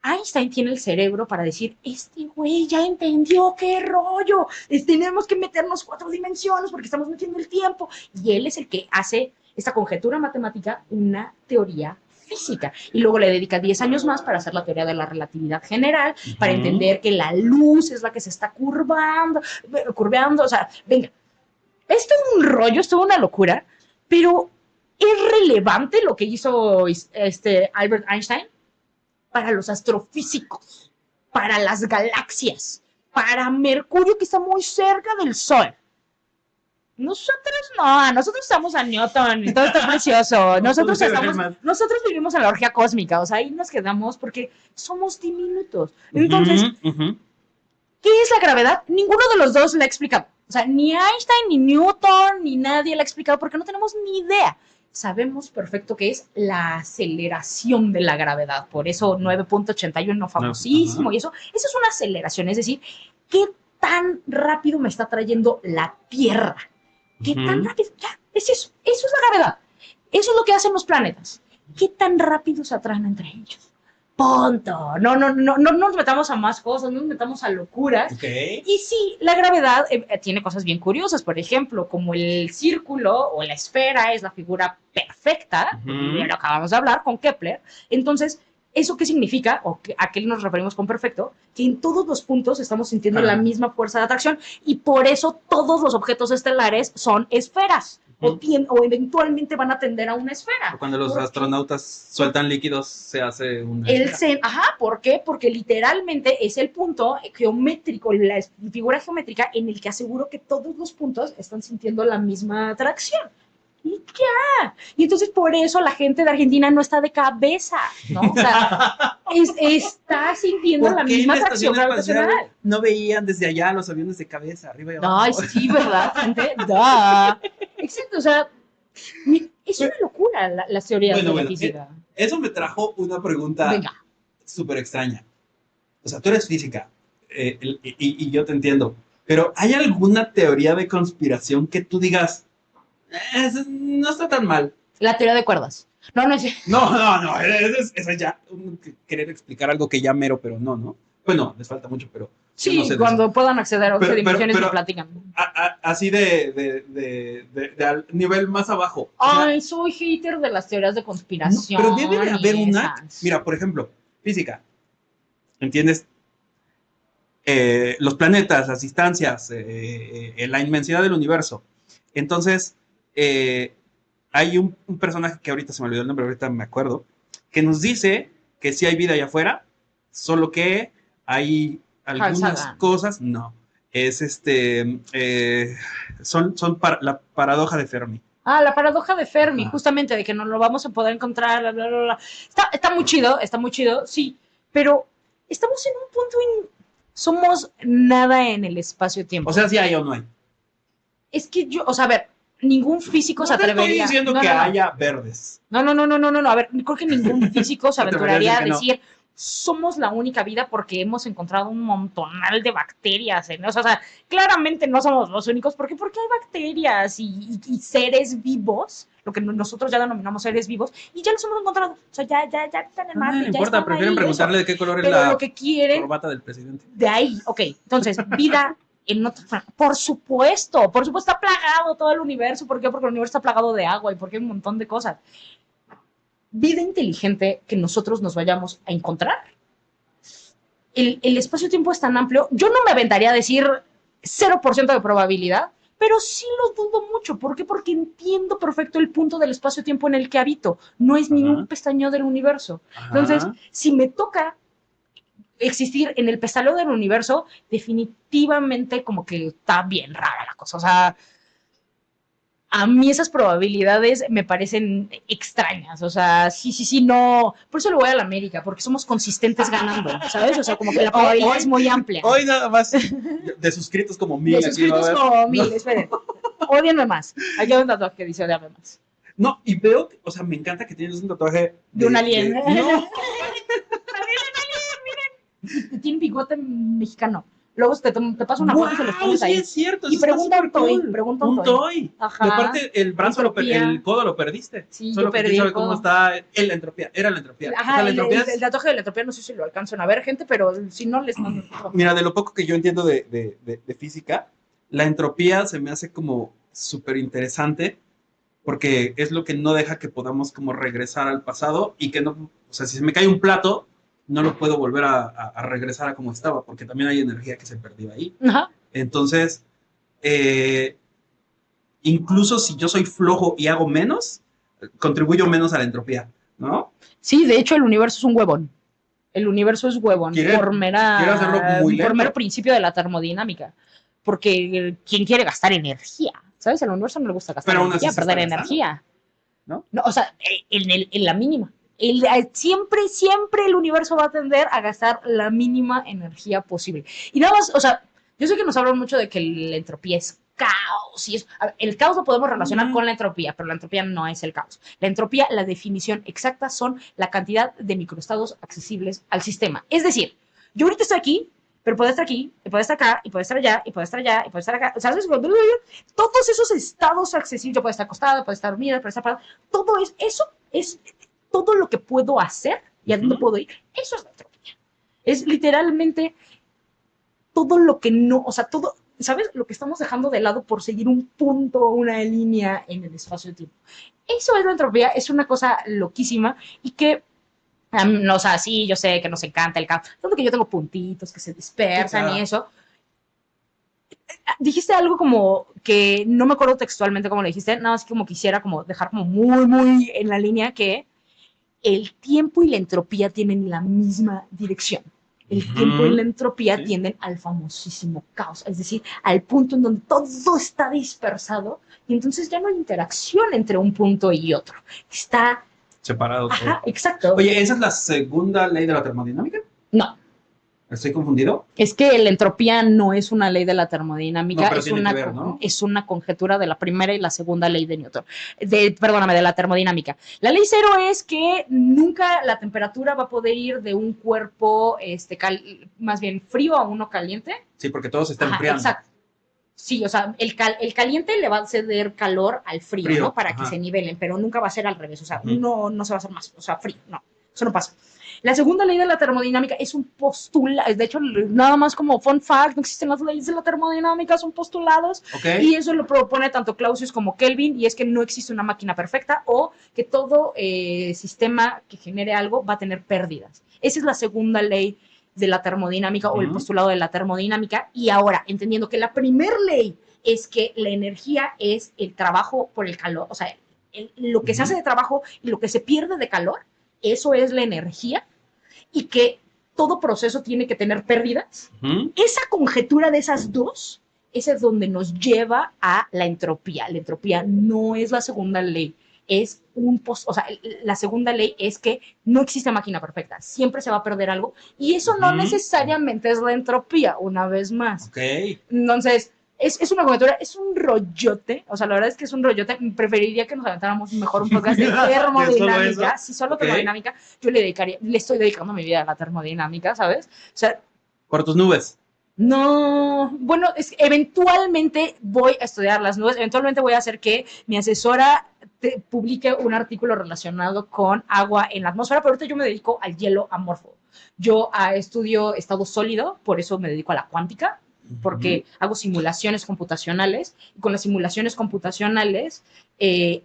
Einstein tiene el cerebro para decir, este güey ya entendió qué rollo, tenemos que meternos 4 dimensiones porque estamos metiendo el tiempo. Y él es el que hace esta conjetura matemática una teoría física. Y luego le dedica 10 años más para hacer la teoría de la relatividad general, para entender que la luz es la que se está curveando. O sea, venga, esto es un rollo, esto es una locura, pero es relevante lo que hizo Albert Einstein para los astrofísicos, para las galaxias, para Mercurio que está muy cerca del Sol. Nosotros estamos a Newton y todo está precioso. Nosotros vivimos en la orgía cósmica, o sea, ahí nos quedamos porque somos diminutos. Entonces, ¿qué es la gravedad? Ninguno de los dos la ha explicado. O sea, ni Einstein, ni Newton, ni nadie la ha explicado porque no tenemos ni idea. Sabemos perfecto que es la aceleración de la gravedad, por eso 9.81 famosísimo, y eso es una aceleración, es decir, ¿qué tan rápido me está trayendo la Tierra? ¿Qué tan rápido? Ya, es eso es la gravedad, eso es lo que hacen los planetas, ¿qué tan rápido se atraen entre ellos? Punto. No nos metamos a más cosas, no nos metamos a locuras. Okay. Y sí, la gravedad tiene cosas bien curiosas, por ejemplo, como el círculo o la esfera es la figura perfecta, ya lo acabamos de hablar con Kepler. Entonces, ¿eso qué significa? ¿O a qué nos referimos con perfecto? Que en todos los puntos estamos sintiendo la misma fuerza de atracción y por eso todos los objetos estelares son esferas. O eventualmente van a tender a una esfera. Cuando los astronautas sueltan líquidos, se hace una ¿por qué? Porque literalmente es el punto geométrico, la figura geométrica en el que aseguro que todos los puntos están sintiendo la misma atracción. Y ya. Y entonces por eso la gente de Argentina no está de cabeza, ¿no? O sea, está sintiendo la misma atracción gravitacional. No veían desde allá los aviones de cabeza, arriba y abajo. Ay, sí, ¿verdad, gente? Exacto, o sea, es una locura las teorías de la física. Eso me trajo una pregunta súper extraña. O sea, tú eres física y yo te entiendo, pero ¿hay alguna teoría de conspiración que tú digas, no está tan mal? La teoría de cuerdas. No es... No, eso es ya querer explicar algo que ya mero, pero no. Bueno, les falta mucho, pero... Sí, no sé cuando puedan acceder a 11 dimensiones lo platican. Así al nivel más abajo. Ay, soy hater de las teorías de conspiración. Pero debe de haber una... Mira, por ejemplo, física. ¿Entiendes? Los planetas, las distancias, la inmensidad del universo. Entonces, hay un personaje que ahorita se me olvidó el nombre, ahorita me acuerdo, que nos dice que sí hay vida allá afuera, solo que hay algunas cosas, no. Es la paradoja de Fermi. La paradoja de Fermi, justamente, de que no lo vamos a poder encontrar, bla, bla, bla. Está muy chido, sí, pero estamos en un punto somos nada en el espacio-tiempo. O sea, si hay o no hay. Es que a ver, ningún físico se atrevería. No estoy diciendo que haya verdes. No, a ver, creo que ningún físico se aventuraría a decir, somos la única vida porque hemos encontrado un montonal de bacterias. O sea, claramente no somos los únicos. ¿Por qué? Porque hay bacterias y seres vivos, lo que nosotros ya denominamos seres vivos, y ya los hemos encontrado. O sea, ya están en el mar. No importa, prefieren preguntarle de qué color es la corbata del presidente. De ahí, ok. Entonces, vida en otro... Por supuesto, está plagado todo el universo. ¿Por qué? Porque el universo está plagado de agua y porque hay un montón de cosas. Vida inteligente que nosotros nos vayamos a encontrar. El espacio-tiempo es tan amplio. Yo no me aventaría a decir 0% de probabilidad, pero sí lo dudo mucho. ¿Por qué? Porque entiendo perfecto el punto del espacio-tiempo en el que habito. No es ni un pestañeo del universo. Entonces, si me toca existir en el pestañeo del universo, definitivamente como que está bien rara la cosa. O sea, a mí esas probabilidades me parecen extrañas, o sea, sí, no, por eso le voy a la América, porque somos consistentes ganando, ¿sabes? O sea, como que la probabilidad es muy amplia. Hoy nada más de suscritos como 1000. De suscritos como 1000, esperen, ódienme más, aquí hay un tatuaje que dice ódiame más. No, y veo, o sea, me encanta que tienes un tatuaje de un alien. No. Miren, tiene un bigote mexicano. Luego te paso una foto y se los pones ahí. Sí, es cierto. Y pregunta un toy. Un toy. Ajá. Y aparte, el brazo, el codo lo perdiste. Sí, solo yo perdí que el cómo codo. está la entropía. Era la entropía. Ajá, o sea, la entropía el tatuaje de la entropía no sé si lo alcanzan a ver, gente, pero si no les mando. Mira, de lo poco que yo entiendo de física, la entropía se me hace como súper interesante porque es lo que no deja que podamos como regresar al pasado y que no, o sea, si se me cae un plato, no lo puedo volver a regresar a como estaba, porque también hay energía que se perdió ahí. Ajá. Entonces, incluso si yo soy flojo y hago menos, contribuyo menos a la entropía, ¿no? Sí, de hecho el universo es un huevón. El universo es huevón Quiere hacerlo muy lento. por mero principio de la termodinámica. Porque ¿quién quiere gastar energía? ¿Sabes? Al universo no le gusta gastar energía, perder energía. ¿No? O sea, en la mínima. Siempre el universo va a tender a gastar la mínima energía posible. Y nada más, o sea, yo sé que nos hablan mucho de que la entropía es caos. El caos lo podemos relacionar con la entropía, pero la entropía no es el caos. La entropía, la definición exacta son la cantidad de microestados accesibles al sistema. Es decir, yo ahorita estoy aquí, pero puede estar aquí, y puede estar acá, y puede estar allá, y puede estar allá, y puede estar acá. ¿Sabes? Todos esos estados accesibles, yo puedo estar acostada, puedo estar dormida, puedo estar parada. Todo eso es todo lo que puedo hacer y a dónde puedo ir. Eso es la entropía. Es literalmente todo lo que no, o sea, todo, ¿sabes? Lo que estamos dejando de lado por seguir un punto, una línea en el espacio-tiempo. Eso es la entropía, es una cosa loquísima y que no, o sea, sí, yo sé que nos encanta el caos, tanto que yo tengo puntitos que se dispersan y eso. Dijiste algo como que no me acuerdo textualmente cómo lo dijiste, nada más como quisiera como dejar como muy en la línea que el tiempo y la entropía tienen la misma dirección. El tiempo y la entropía tienden al famosísimo caos, es decir, al punto en donde todo está dispersado y entonces ya no hay interacción entre un punto y otro. Está separado. Ajá, exacto. Oye, ¿esa es la segunda ley de la termodinámica? No. ¿Estoy confundido? Es que la entropía no es una ley de la termodinámica, no, pero es una conjetura de la primera y la segunda ley de Newton. De la termodinámica. La ley cero es que nunca la temperatura va a poder ir de un cuerpo más bien frío a uno caliente. Sí, porque todo se está enfriando. Exacto. Sí, o sea, el caliente le va a ceder calor al frío. ¿No? Para que se nivelen, pero nunca va a ser al revés. O sea, uno no se va a hacer más, o sea, frío, no, eso no pasa. La segunda ley de la termodinámica es un postulado, de hecho, nada más como fun fact, no existen las leyes de la termodinámica, son postulados, y eso lo propone tanto Clausius como Kelvin, y es que no existe una máquina perfecta o que todo sistema que genere algo va a tener pérdidas. Esa es la segunda ley de la termodinámica o el postulado de la termodinámica, y ahora, entendiendo que la primera ley es que la energía es el trabajo por el calor, o sea, lo que se hace de trabajo y lo que se pierde de calor, eso es la energía, y que todo proceso tiene que tener pérdidas. Esa conjetura de esas dos, ese es donde nos lleva a la entropía. La entropía no es la segunda ley, es o sea, la segunda ley es que no existe máquina perfecta, siempre se va a perder algo, y eso no necesariamente es la entropía, una vez más. Entonces, es una conjetura, es un rollote, o sea, la verdad es que es un rollote. Preferiría que nos aventáramos mejor un podcast de termodinámica. Si solo termodinámica, yo le estoy dedicando mi vida a la termodinámica, ¿sabes? O sea, por tus nubes. No, bueno, eventualmente voy a estudiar las nubes, eventualmente voy a hacer que mi asesora publique un artículo relacionado con agua en la atmósfera, pero ahorita yo me dedico al hielo amorfo. Yo estudio estado sólido, por eso me dedico a la cuántica, porque hago simulaciones computacionales, y con las simulaciones computacionales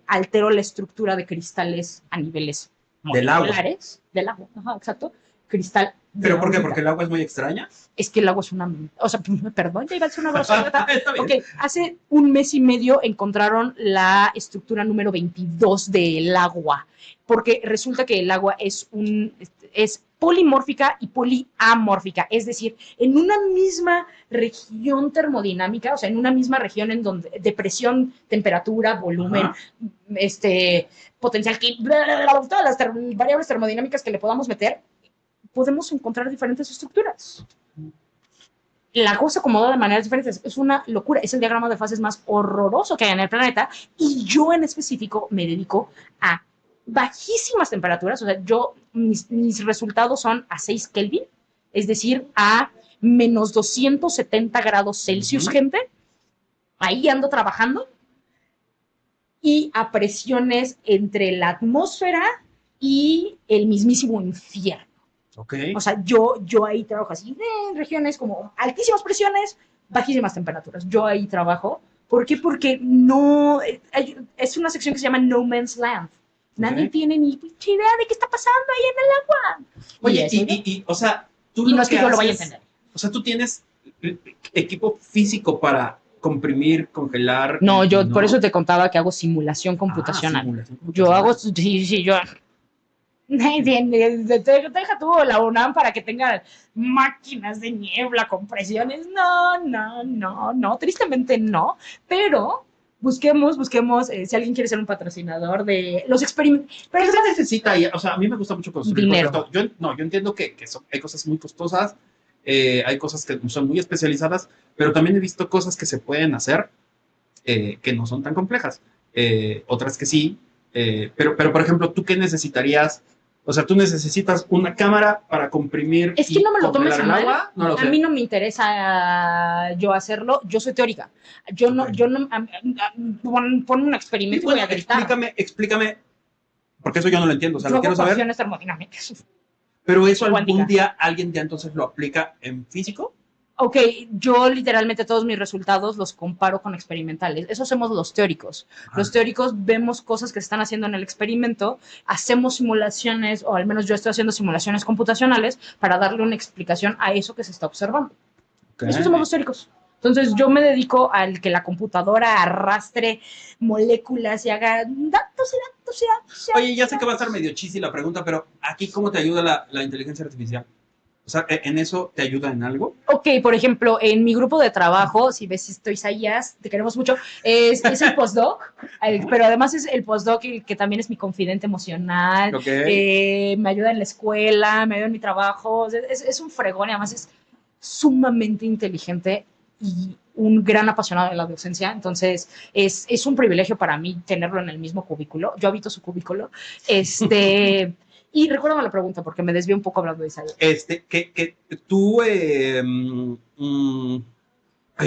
altero la estructura de cristales a niveles moleculares. Del agua. Ajá, exacto. Cristal. ¿Pero por qué? ¿Porque el agua es muy extraña? Es que el agua es una... O sea, perdón, ya iba a ser una grosería. Ok, hace un mes y medio encontraron la estructura número 22 del agua, porque resulta que el agua es polimórfica y poliamórfica, es decir, en una misma región termodinámica, o sea, en una misma región en donde de presión, temperatura, volumen, potencial, todas las variables termodinámicas que le podamos meter, podemos encontrar diferentes estructuras. El agua se acomoda de maneras diferentes. Es una locura. Es el diagrama de fases más horroroso que hay en el planeta. Y yo en específico me dedico a bajísimas temperaturas. O sea, mis resultados son a 6 Kelvin, es decir, a menos 270 grados Celsius, gente. Ahí ando trabajando. Y a presiones entre la atmósfera y el mismísimo infierno. Okay. O sea, yo ahí trabajo así, en regiones como altísimas presiones, bajísimas temperaturas. Yo ahí trabajo. ¿Por qué? Porque no, es una sección que se llama No Man's Land. Nadie tiene ni idea de qué está pasando ahí en el agua. Oye, o sea, tú no es que yo lo vaya a entender. O sea, tú tienes equipo físico para comprimir, congelar. No, yo por eso te contaba que hago simulación computacional. Yo hago, yo. Deja tú la UNAM para que tenga máquinas de niebla con presiones. No, tristemente no. Pero busquemos, si alguien quiere ser un patrocinador de los experimentos. Pero se necesita, o sea, a mí me gusta mucho construir dinero. Yo entiendo que hay cosas muy costosas, hay cosas que son muy especializadas, pero también he visto cosas que se pueden hacer que no son tan complejas. Otras que sí, pero por ejemplo, ¿tú qué necesitarías? O sea, tú necesitas una cámara para comprimir. Es que no me lo tomes a mal. Agua? No lo sé. A mí no me interesa yo hacerlo. Yo soy teórica. Yo no. Pon un experimento y voy a gritar. Explícame. Porque eso yo no lo entiendo. O sea, lo quiero saber. Termodinámicas. Pero eso algún día alguien ya entonces lo aplica en físico. Ok, yo literalmente todos mis resultados los comparo con experimentales. Eso hacemos los teóricos. Los teóricos vemos cosas que se están haciendo en el experimento, hacemos simulaciones, o al menos yo estoy haciendo simulaciones computacionales para darle una explicación a eso que se está observando. Eso somos los teóricos. Entonces yo me dedico al que la computadora arrastre moléculas y haga datos. Oye, ya sé que va a estar medio chisi la pregunta, pero aquí ¿cómo te ayuda la inteligencia artificial? O sea, ¿en eso te ayuda en algo? Ok, por ejemplo, en mi grupo de trabajo, si ves esto, Isaías, te queremos mucho, es el postdoc, pero además es el postdoc que también es mi confidente emocional, me ayuda en la escuela, me ayuda en mi trabajo, es un fregón y además es sumamente inteligente y un gran apasionado de la docencia, entonces es un privilegio para mí tenerlo en el mismo cubículo, yo habito su cubículo, Y recuérdame la pregunta, porque me desvío un poco hablando de Isaías. Que tú... ay,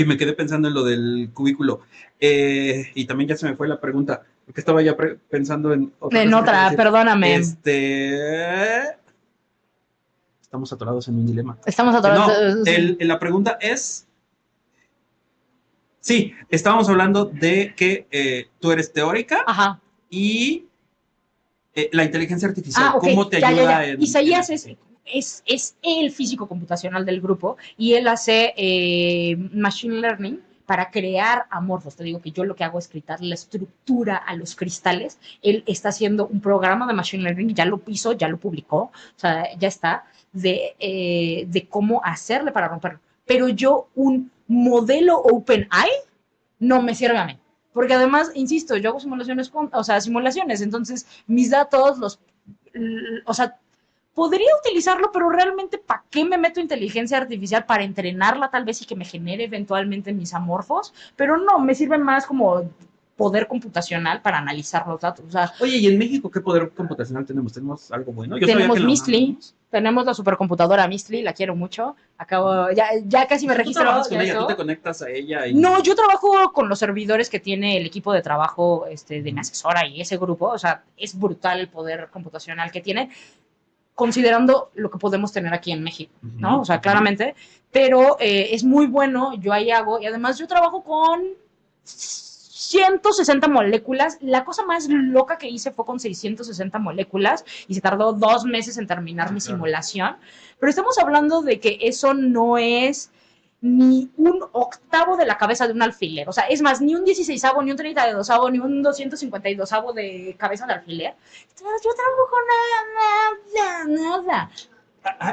me quedé pensando en lo del cubículo. Y también ya se me fue la pregunta, porque estaba ya pensando en otra. En otra, perdóname. Estamos atorados en un dilema. Estamos atorados. No, la pregunta es... Sí, estábamos hablando de que tú eres teórica. Ajá. Y... la inteligencia artificial, ¿cómo te ayuda? Isaías es el físico computacional del grupo y él hace machine learning para crear amorfos. Te digo que yo lo que hago es quitarle la estructura a los cristales. Él está haciendo un programa de machine learning, ya lo hizo, ya lo publicó, o sea, ya está, de cómo hacerle para romperlo. Pero yo, un modelo OpenAI, no me sirve a mí. Porque además, insisto, yo hago simulaciones, entonces mis datos podría utilizarlo, pero realmente ¿para qué me meto inteligencia artificial? Para entrenarla tal vez y que me genere eventualmente mis amorfos, pero no, me sirve más como poder computacional para analizar los datos. O sea, oye, ¿y en México qué poder computacional tenemos? ¿Tenemos algo bueno? Tenemos Mistly, tenemos la supercomputadora Mistly, la quiero mucho. Ya casi me registro. ¿Tú te conectas a ella? No, yo trabajo con los servidores que tiene el equipo de trabajo de mi asesora y ese grupo. O sea, es brutal el poder computacional que tiene, considerando lo que podemos tener aquí en México, ¿no? O sea, claramente. Pero es muy bueno, yo ahí hago, y además yo trabajo con 160 moléculas. La cosa más loca que hice fue con 660 moléculas y se tardó 2 meses en terminar mi simulación. Pero estamos hablando de que eso no es ni un octavo de la cabeza de un alfiler. O sea, es más, ni un 16avo, ni un 32avo, ni un 252avo de cabeza de alfiler. Entonces, yo trabajo nada.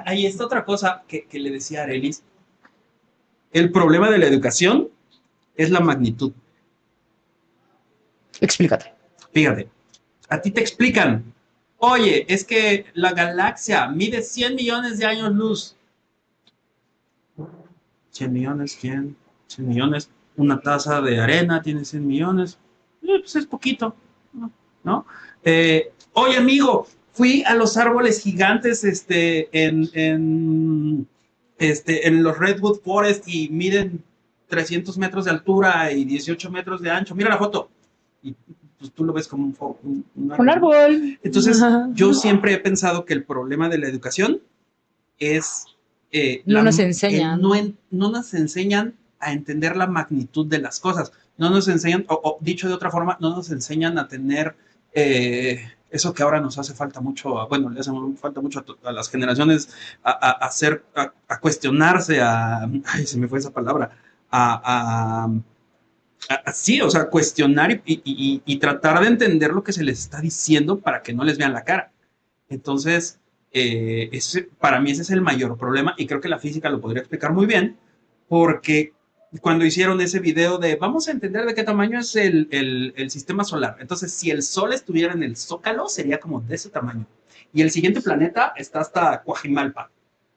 Ahí está otra cosa que le decía a Arelis. El problema de la educación es la magnitud. Explícate. Fíjate, a ti te explican, oye, es que la galaxia mide 100 millones de años luz. 100 millones, ¿quién? 100 millones, una taza de arena tiene 100 millones. Pues es poquito, ¿no? Oye, amigo, fui a los árboles gigantes en en los Redwood Forest y miden 300 metros de altura y 18 metros de ancho. Mira la foto. Y pues tú lo ves como un árbol. Entonces, yo siempre he pensado que el problema de la educación es... no nos enseñan. No nos enseñan a entender la magnitud de las cosas. No nos enseñan, o dicho de otra forma, no nos enseñan a tener eso que ahora nos hace falta mucho, bueno, le hace falta mucho a las generaciones a cuestionarse, ay, se me fue esa palabra, sí, o sea, cuestionar y tratar de entender lo que se les está diciendo para que no les vean la cara. Entonces, para mí ese es el mayor problema y creo que la física lo podría explicar muy bien porque cuando hicieron ese video de vamos a entender de qué tamaño es el sistema solar. Entonces, si el Sol estuviera en el Zócalo, sería como de ese tamaño. Y el siguiente planeta está hasta Coajimalpa,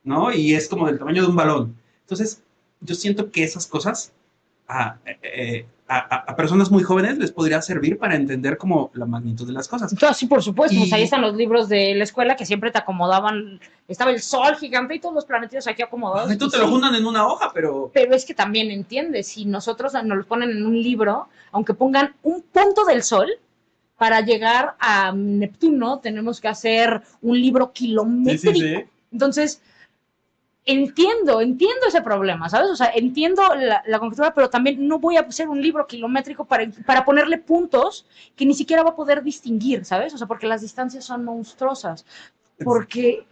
¿no? Y es como del tamaño de un balón. Entonces, yo siento que esas cosas a personas muy jóvenes les podría servir para entender como la magnitud de las cosas. Sí, por supuesto, pues ahí están los libros de la escuela que siempre te acomodaban, estaba el sol gigante y todos los planetas aquí acomodados. Esto te lo juntan en una hoja, pero es que también entiendes, si nosotros nos lo ponen en un libro, aunque pongan un punto del sol, para llegar a Neptuno tenemos que hacer un libro kilométrico. Sí. Entonces, entiendo ese problema, ¿sabes? O sea, entiendo la conjetura, pero también no voy a hacer un libro kilométrico para ponerle puntos que ni siquiera va a poder distinguir, ¿sabes? O sea, porque las distancias son monstruosas, porque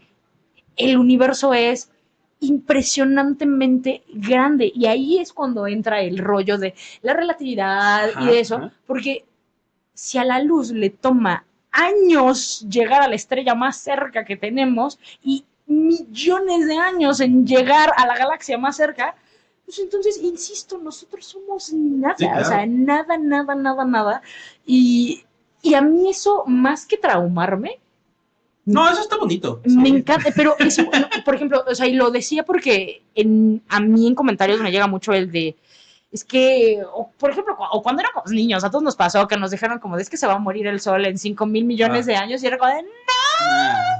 el universo es impresionantemente grande y ahí es cuando entra el rollo de la relatividad y de eso, porque si a la luz le toma años llegar a la estrella más cerca que tenemos y millones de años en llegar a la galaxia más cerca, pues entonces, insisto, nosotros somos nada, sí, claro. O sea, nada. Y a mí eso, más que traumarme... No, eso está bonito. Me encanta, pero eso, por ejemplo, o sea, y lo decía porque a mí en comentarios me llega mucho el de... Es que, por ejemplo, o cuando éramos niños, a todos nos pasó que nos dijeron como, es que se va a morir el sol en 5,000 millones de años, y era como de, no,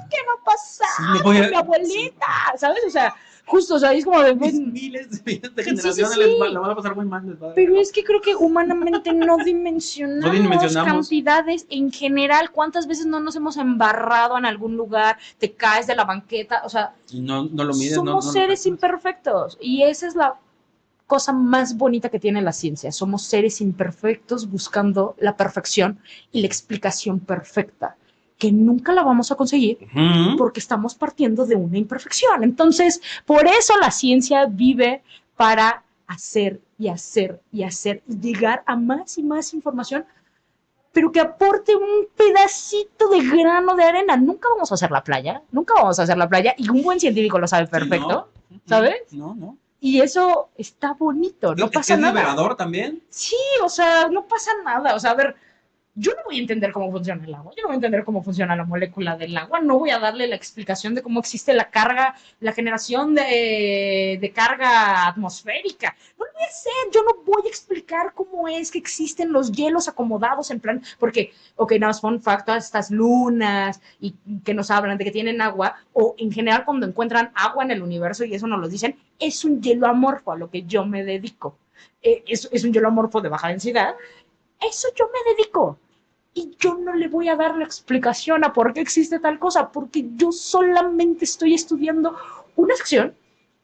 ¿qué va a pasar? Sí, mi abuelita, sí. ¿Sabes? O sea, justo, o sea, es como de... miles de generaciones sí. La van a pasar muy mal. Pero es que creo que humanamente no dimensionamos cantidades en general. ¿Cuántas veces no nos hemos embarrado en algún lugar? Te caes de la banqueta, o sea... Y no lo mides. Somos seres imperfectos, y esa es la cosa más bonita que tiene la ciencia. Somos seres imperfectos buscando la perfección y la explicación perfecta, que nunca la vamos a conseguir porque estamos partiendo de una imperfección. Entonces, por eso la ciencia vive para hacer y llegar a más y más información, pero que aporte un pedacito de grano de arena. Nunca vamos a hacer la playa, y un buen científico lo sabe perfecto, sí, no. ¿Sabes? No. Y eso está bonito, no pasa nada. ¿Es liberador también? Sí, o sea, no pasa nada. O sea, a ver, yo no voy a entender cómo funciona el agua, yo no voy a entender cómo funciona la molécula del agua, no voy a darle la explicación de cómo existe la carga, la generación de carga atmosférica. No lo voy a hacer, yo no voy a explicar cómo es que existen los hielos acomodados en plan, porque, ok, nada más fun fact, todas estas lunas y que nos hablan de que tienen agua, o en general cuando encuentran agua en el universo, y eso nos lo dicen, es un hielo amorfo a lo que yo me dedico. Es un hielo amorfo de baja densidad. Eso yo me dedico. Y yo no le voy a dar la explicación a por qué existe tal cosa, porque yo solamente estoy estudiando una sección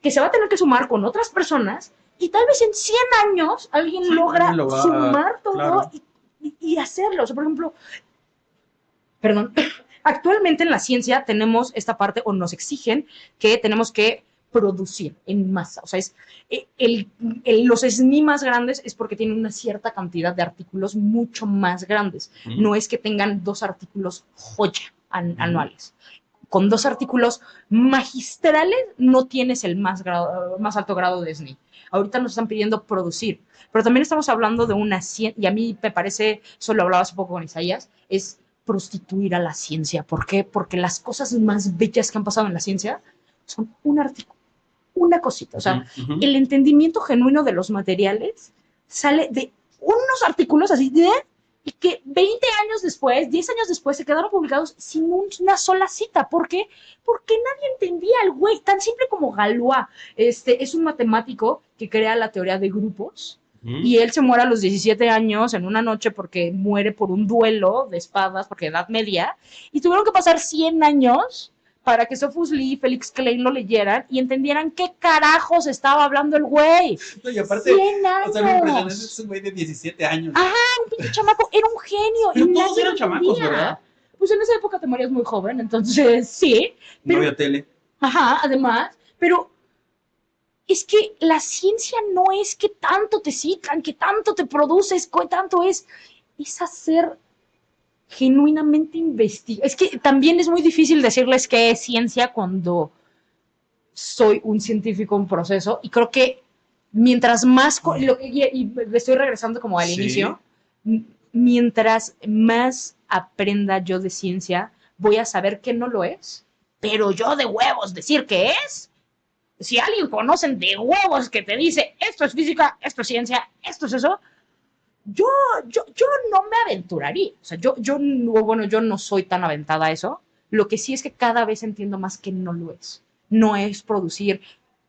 que se va a tener que sumar con otras personas y tal vez en 100 años alguien logra sumar todo, claro. y hacerlo. O sea, por ejemplo, actualmente en la ciencia tenemos esta parte, o nos exigen que tenemos que producir en masa. O sea, los SNI más grandes es porque tienen una cierta cantidad de artículos mucho más grandes. No es que tengan 2 artículos joya anuales. Con 2 artículos magistrales no tienes el más alto grado de SNI. Ahorita nos están pidiendo producir. Pero también estamos hablando de una ciencia, y a mí me parece, eso lo hablaba hace poco con Isaías, es prostituir a la ciencia. ¿Por qué? Porque las cosas más bellas que han pasado en la ciencia son un artículo, una cosita. O sea, el entendimiento genuino de los materiales sale de unos artículos así, y que 20 años después, 10 años después, se quedaron publicados sin una sola cita. ¿Por qué? Porque nadie entendía al güey, tan simple como Galois. Es un matemático que crea la teoría de grupos, y él se muere a los 17 años en una noche porque muere por un duelo de espadas, porque Edad Media, y tuvieron que pasar 100 años para que Sophus Lee y Felix Klein lo leyeran y entendieran qué carajos estaba hablando el güey. No, y aparte, 100 años. O sea, me impresiona, es un güey de 17 años. Ajá, un pinche chamaco, era un genio. Pero y todos nadie eran lo chamacos, entendía. ¿verdad? Pues en esa época te morías muy joven, entonces sí. No había tele. Ajá, además, pero es que la ciencia no es que tanto te citan, que tanto te produces, que tanto es hacer genuinamente investigar. Es que también es muy difícil decirles qué es ciencia cuando soy un científico en proceso, y creo que mientras más, y estoy regresando como al inicio, mientras más aprenda yo de ciencia, voy a saber que no lo es, pero yo de huevos decir que es. Si alguien conocen de huevos que te dice esto es física, esto es ciencia, esto es eso, yo no me aventuraría. O sea, yo no soy tan aventada a eso. Lo que sí es que cada vez entiendo más que no lo es. No es producir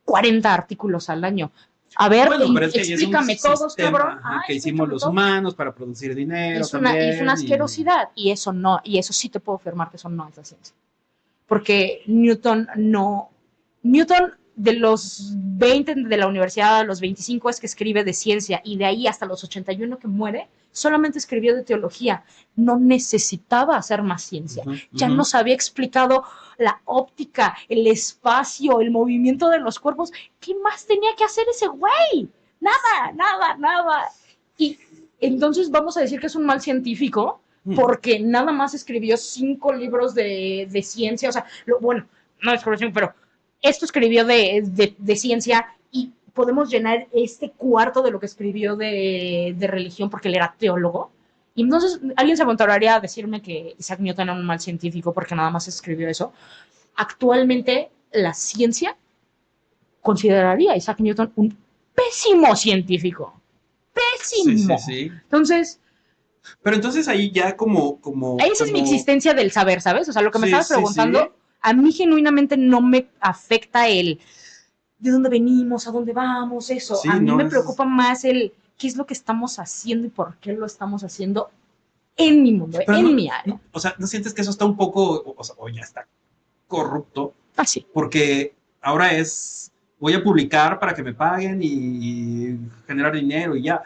40 artículos al año. A ver, bueno, pero es que explícame es un todos, sistema, cabrón. que hicimos los humanos para producir dinero. Es una asquerosidad. Y eso sí te puedo afirmar que eso no es la ciencia. Porque Newton, de los 20 de la universidad a los 25 es que escribe de ciencia, y de ahí hasta los 81 que muere, solamente escribió de teología. No necesitaba hacer más ciencia. Ya nos había explicado la óptica, el espacio, el movimiento de los cuerpos. ¿Qué más tenía que hacer ese güey? Nada. Y entonces vamos a decir que es un mal científico porque nada más escribió 5 libros de ciencia. O sea, no escribió 5, pero esto escribió de ciencia, y podemos llenar este cuarto de lo que escribió de religión porque él era teólogo. Y entonces alguien se aventuraría a decirme que Isaac Newton era un mal científico porque nada más escribió eso. Actualmente la ciencia consideraría a Isaac Newton un pésimo científico. Pésimo. Sí. Entonces... Pero entonces ahí ya como esa es mi existencia del saber, ¿sabes? O sea, lo que me estabas preguntando, a mí genuinamente no me afecta el de dónde venimos, a dónde vamos, eso. A mí me preocupa más el qué es lo que estamos haciendo y por qué lo estamos haciendo en mi mundo, en mi área. O sea, ¿no sientes que eso está un poco, o ya está corrupto? Ah, sí. Porque ahora voy a publicar para que me paguen y generar dinero y ya.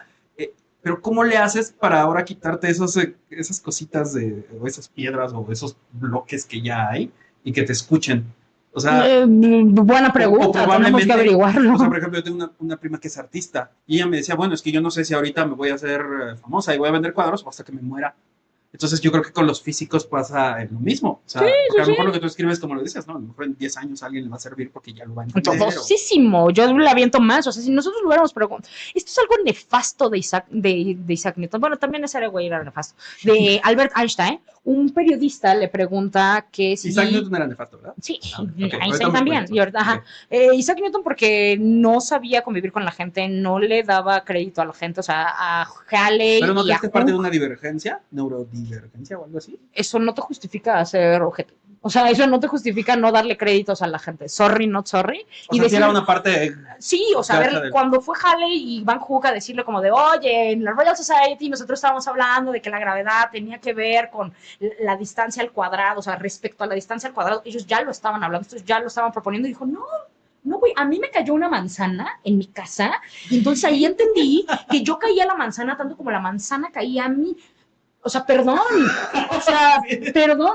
Pero ¿cómo le haces para ahora quitarte esas cositas o esas piedras o esos bloques que ya hay y que te escuchen? O sea, buena pregunta, tenemos que averiguarlo. O sea, por ejemplo, yo tengo una prima que es artista y ella me decía, bueno, es que yo no sé si ahorita me voy a hacer famosa y voy a vender cuadros o hasta que me muera. Entonces yo creo que con los físicos pasa lo mismo. O sea, porque a lo mejor lo que tú escribes, como lo dices, ¿no? A lo mejor en 10 años a alguien le va a servir porque ya lo va a entender. Muchísimo. Yo le aviento más. O sea, si nosotros lo hubiéramos preguntado, esto es algo nefasto de Isaac Newton. Bueno, también ese güey era nefasto. De Albert Einstein. Un periodista le pregunta que si... Isaac Newton era nefasto, ¿verdad? Sí, Einstein también. Isaac Newton porque no sabía convivir con la gente, no le daba crédito a la gente, o sea, a Halley. ¿Pero no y a crees parte de una divergencia? ¿Neurodivergencia o algo así? Eso no te justifica ser objeto. O sea, eso no te justifica no darle créditos a la gente. Sorry, not sorry. O sea, decir, era una parte... Sí, o sea, a ver, cuando fue Halley y Van Hook a decirle como de, oye, en la Royal Society nosotros estábamos hablando de que la gravedad tenía que ver con la distancia al cuadrado, o sea, respecto a la distancia al cuadrado, ellos ya lo estaban hablando, ellos ya lo estaban proponiendo, y dijo, no, güey, a mí me cayó una manzana en mi casa, y entonces ahí entendí que yo caía a la manzana tanto como la manzana caía a mí. O sea, perdón,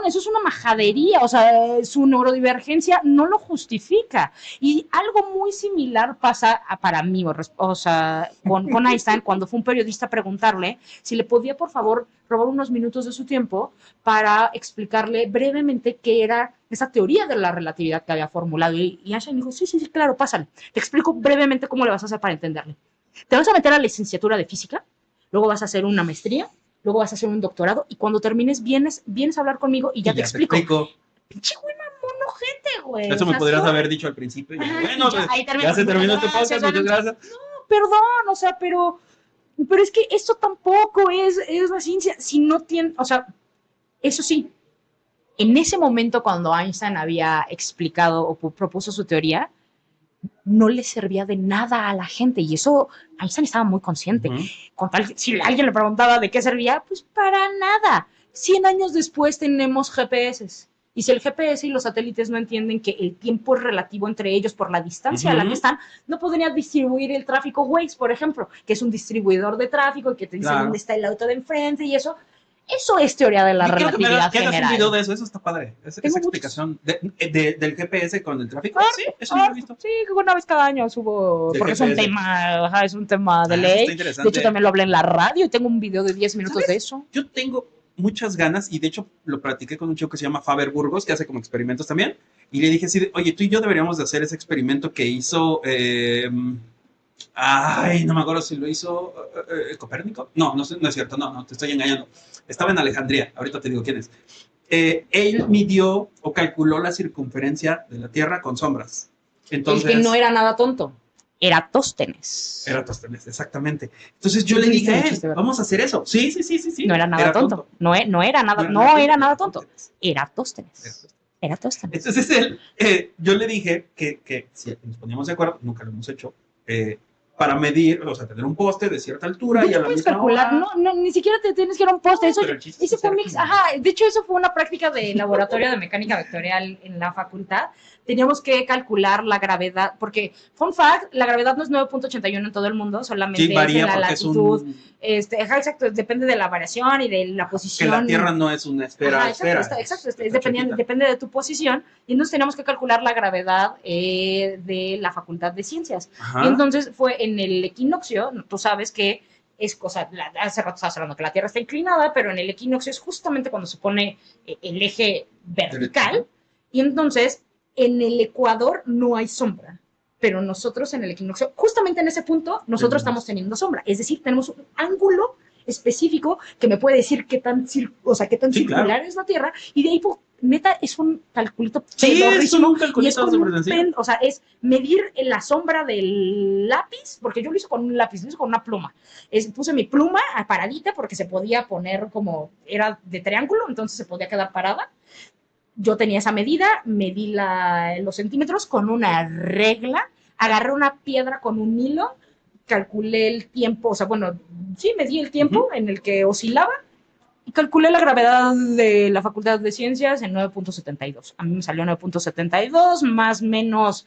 eso es una majadería, o sea, su neurodivergencia no lo justifica. Y algo muy similar pasa para mí, o sea, con Einstein, cuando fue un periodista a preguntarle si le podía, por favor, robar unos minutos de su tiempo para explicarle brevemente qué era esa teoría de la relatividad que había formulado. Y Einstein dijo, sí, claro, pásale. Te explico brevemente cómo le vas a hacer para entenderle. Te vas a meter a la licenciatura de física, luego vas a hacer una maestría, luego vas a hacer un doctorado, y cuando termines vienes a hablar conmigo y ya te explico. Pinche güey mamón, ojete, güey. Eso me podrías haber dicho al principio. Bueno, ya se terminó este podcast, muchas gracias. No, perdón, o sea, pero Pero es que esto tampoco es la ciencia. Si no tiene, o sea, eso sí, en ese momento cuando Einstein había explicado o propuso su teoría, no le servía de nada a la gente. Y eso Einstein estaba muy consciente. Con tal, si alguien le preguntaba de qué servía, pues para nada. 100 años después tenemos GPS. Y si el GPS y los satélites no entienden que el tiempo es relativo entre ellos por la distancia a la que están, no podrían distribuir el tráfico Waze, por ejemplo, que es un distribuidor de tráfico y que te dice dónde está el auto de enfrente y eso. Eso es teoría de la relatividad que general. hagas un video de eso, eso está padre. Esa explicación del GPS con el tráfico. Sí, eso lo he visto. Sí, una vez cada año subo, porque GPS. Es un tema de ley. De hecho, también lo hablé en la radio y tengo un video de 10 minutos de eso. Yo tengo muchas ganas y de hecho lo practiqué con un chico que se llama Faber Burgos, que hace como experimentos también. Y le dije así, oye, tú y yo deberíamos de hacer ese experimento que hizo... no me acuerdo si lo hizo Copérnico. No es cierto, no, te estoy engañando. Estaba en Alejandría, ahorita te digo quién es. Él midió o calculó la circunferencia de la Tierra con sombras. Entonces, el que no era nada tonto. Eratóstenes. Eratóstenes, exactamente. Entonces yo le dije, vamos a hacer eso. Sí. No era nada tonto. No era nada tonto. Eratóstenes. Entonces yo le dije que si nos poníamos de acuerdo, nunca lo hemos hecho, para medir, o sea, tener un poste de cierta altura y a la misma calcular, hora. No, ni siquiera te tienes que ir a un poste. Eso fue mix. Ajá, de hecho, eso fue una práctica de laboratorio de mecánica vectorial en la facultad. Teníamos que calcular la gravedad, porque, fun fact, la gravedad no es 9.81 en todo el mundo, solamente sí, varía es en la latitud. Exacto, depende de la variación y de la posición. Que la Tierra no es una esfera. Exacto, depende de tu posición. Y entonces teníamos que calcular la gravedad de la Facultad de Ciencias. Ajá. Y entonces fue en el equinoccio, tú sabes que es cosa, hace rato estabas hablando que la Tierra está inclinada, pero en el equinoccio es justamente cuando se pone el eje vertical. Y entonces en el ecuador no hay sombra, pero nosotros en el equinoccio, justamente en ese punto, nosotros estamos teniendo sombra. Es decir, tenemos un ángulo específico que me puede decir qué tan circular claro. es la Tierra, y de ahí, neta, es un calculito pedorrísimo. O sea, es medir la sombra del lápiz, porque yo lo hice con un lápiz, lo hice con una pluma. Puse mi pluma paradita porque se podía poner como, era de triángulo, entonces se podía quedar parada. Yo tenía esa medida, medí los centímetros con una regla, agarré una piedra con un hilo, calculé el tiempo, o sea, bueno, sí, medí el tiempo en el que oscilaba y calculé la gravedad de la Facultad de Ciencias en 9.72. A mí me salió 9.72 más menos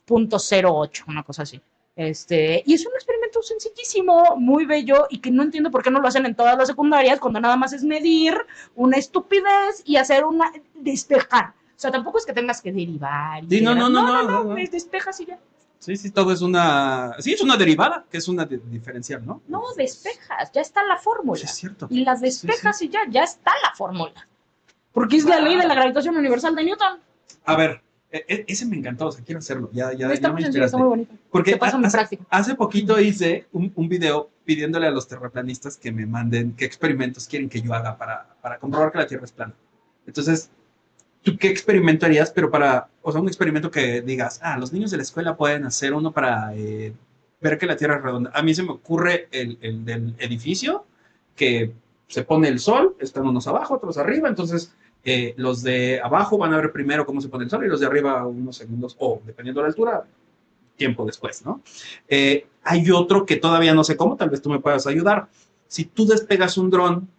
0.08, una cosa así. Y es un experimento sencillísimo, muy bello, y que no entiendo por qué no lo hacen en todas las secundarias, cuando nada más es medir una estupidez y hacer una despejar. O sea, tampoco es que tengas que derivar. Sí, no. Despejas y ya. Sí, todo es una... Sí, es una derivada, que es una diferencial, ¿no? No, despejas, ya está la fórmula. Sí, es cierto. Y las despejas y ya está la fórmula. Porque es la ley de la gravitación universal de Newton. A ver, ese me encantó, o sea, quiero hacerlo. Ya está muy sencillo, está muy bonito. Porque hace poquito hice un video pidiéndole a los terraplanistas que me manden qué experimentos quieren que yo haga para comprobar que la Tierra es plana. Entonces, ¿tú qué experimento harías? Pero o sea, un experimento que digas, los niños de la escuela pueden hacer uno para ver que la Tierra es redonda. A mí se me ocurre el del edificio, que se pone el sol, están unos abajo, otros arriba, entonces los de abajo van a ver primero cómo se pone el sol y los de arriba unos segundos, o dependiendo de la altura, tiempo después, ¿no? Hay otro que todavía no sé cómo, tal vez tú me puedas ayudar. Si tú despegas un dron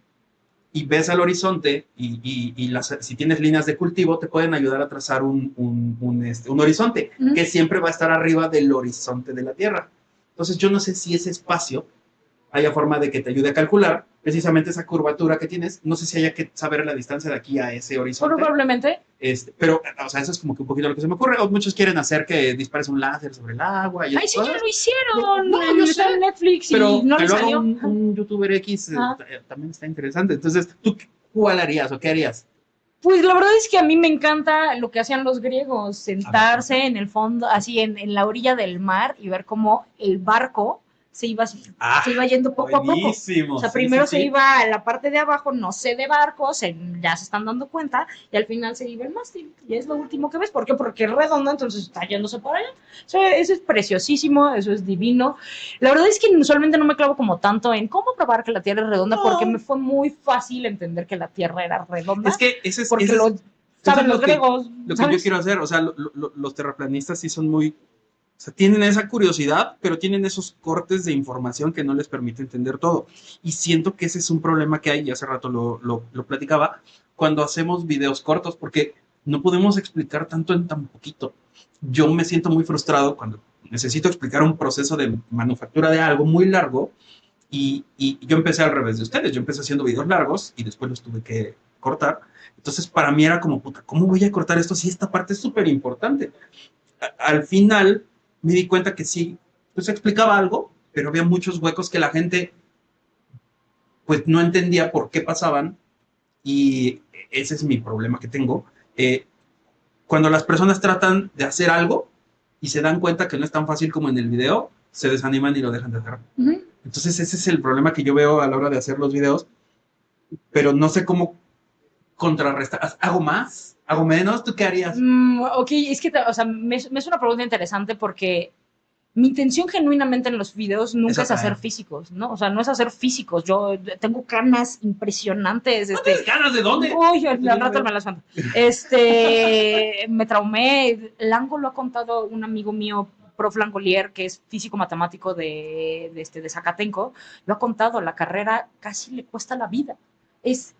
y ves al horizonte y si tienes líneas de cultivo, te pueden ayudar a trazar un horizonte que siempre va a estar arriba del horizonte de la Tierra. Entonces, yo no sé si ese espacio haya forma de que te ayude a calcular precisamente esa curvatura que tienes. No sé si haya que saber la distancia de aquí a ese horizonte. Probablemente. Pero, o sea, eso es como que un poquito lo que se me ocurre. O muchos quieren hacer que dispares un láser sobre el agua. ¡Ay, sí, ya lo hicieron! No, yo sé. En Netflix pero y no le luego salió. Un youtuber X también está interesante. Entonces, ¿tú cuál harías o qué harías? Pues la verdad es que a mí me encanta lo que hacían los griegos, sentarse en el fondo, así en la orilla del mar y ver cómo el barco se iba yendo poco a poco. Buenísimo. O sea, primero se iba a la parte de abajo, no sé de barcos, ya se están dando cuenta, y al final se iba el mástil, y es lo último que ves. ¿Por qué? Porque es redonda, entonces está yéndose para allá. O sea, eso es preciosísimo, eso es divino. La verdad es que usualmente no me clavo como tanto en cómo probar que la Tierra es redonda, porque me fue muy fácil entender que la Tierra era redonda. Es que ese es... Porque saben los griegos. Lo que yo quiero hacer, o sea, los terraplanistas sí son muy... O sea, tienen esa curiosidad, pero tienen esos cortes de información que no les permite entender todo. Y siento que ese es un problema que hay, y hace rato lo platicaba, cuando hacemos videos cortos, porque no podemos explicar tanto en tan poquito. Yo me siento muy frustrado cuando necesito explicar un proceso de manufactura de algo muy largo, y yo empecé al revés de ustedes. Yo empecé haciendo videos largos y después los tuve que cortar. Entonces, para mí era como, puta, ¿cómo voy a cortar esto si esta parte es súper importante? Al final me di cuenta que sí, pues explicaba algo, pero había muchos huecos que la gente pues no entendía por qué pasaban, y ese es mi problema que tengo. Cuando las personas tratan de hacer algo y se dan cuenta que no es tan fácil como en el video, se desaniman y lo dejan de hacer. Entonces ese es el problema que yo veo a la hora de hacer los videos, pero no sé cómo contrarrestar. ¿Hago más? ¿Hago menos? ¿Tú qué harías? Ok, es que, o sea, me es una pregunta interesante, porque mi intención genuinamente en los videos nunca es hacer físicos, ¿no? O sea, no es hacer físicos. Yo tengo canas impresionantes. ¿Tienes canas de dónde? Uy, al rato me las mando. Me traumé. Lango lo ha contado un amigo mío, prof. Langolier, que es físico matemático de Zacatenco. Lo ha contado, la carrera casi le cuesta la vida. Es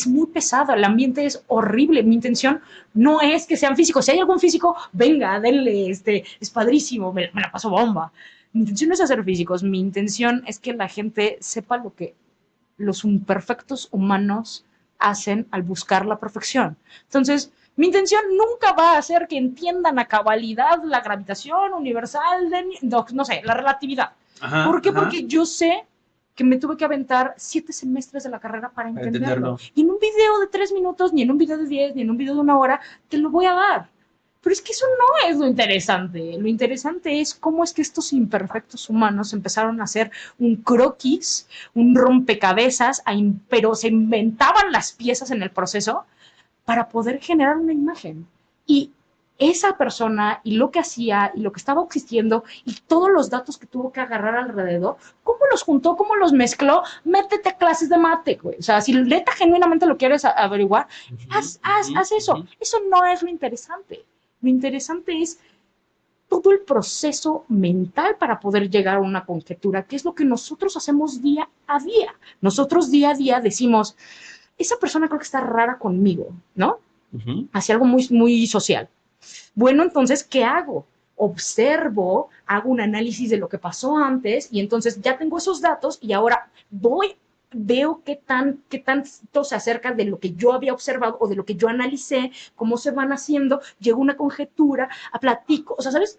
muy pesado, el ambiente es horrible. Mi intención no es que sean físicos. Si hay algún físico, venga, denle, es padrísimo, me la paso bomba. Mi intención no es hacer físicos, mi intención es que la gente sepa lo que los imperfectos humanos hacen al buscar la perfección. Entonces, mi intención nunca va a ser que entiendan a cabalidad la gravitación universal, no sé, la relatividad. ¿Por qué? Porque yo sé que me tuve que aventar 7 semestres de la carrera para entenderlo. Y en un video de 3 minutos, ni en un video de 10, ni en un video de 1 hora, te lo voy a dar. Pero es que eso no es lo interesante. Lo interesante es cómo es que estos imperfectos humanos empezaron a hacer un croquis, un rompecabezas, pero se inventaban las piezas en el proceso para poder generar una imagen. Y esa persona y lo que hacía y lo que estaba existiendo y todos los datos que tuvo que agarrar alrededor, ¿cómo los juntó? ¿Cómo los mezcló? Métete a clases de mate, güey. O sea, si neta genuinamente lo quieres averiguar, haz eso. Eso no es lo interesante. Lo interesante es todo el proceso mental para poder llegar a una conjetura, que es lo que nosotros hacemos día a día. Nosotros día a día decimos, esa persona creo que está rara conmigo, ¿no? Hacia algo muy, muy social. Bueno, entonces, ¿qué hago? Observo, hago un análisis de lo que pasó antes, y entonces ya tengo esos datos y ahora veo qué tanto se acerca de lo que yo había observado o de lo que yo analicé, cómo se van haciendo, llego a una conjetura, platico, o sea, ¿sabes?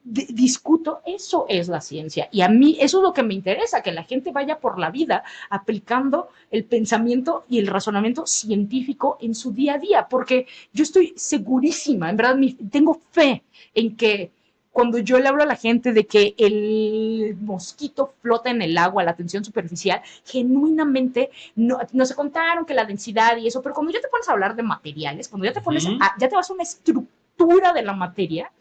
Discuto. Eso es la ciencia, y a mí eso es lo que me interesa, que la gente vaya por la vida aplicando el pensamiento y el razonamiento científico en su día a día, porque yo estoy segurísima, en verdad, tengo fe en que cuando yo le hablo a la gente de que el mosquito flota en el agua, la tensión superficial, genuinamente no se contaron que la densidad y eso, pero cuando ya te pones a hablar de materiales, cuando ya te pones ya te vas a una estructura de la materia,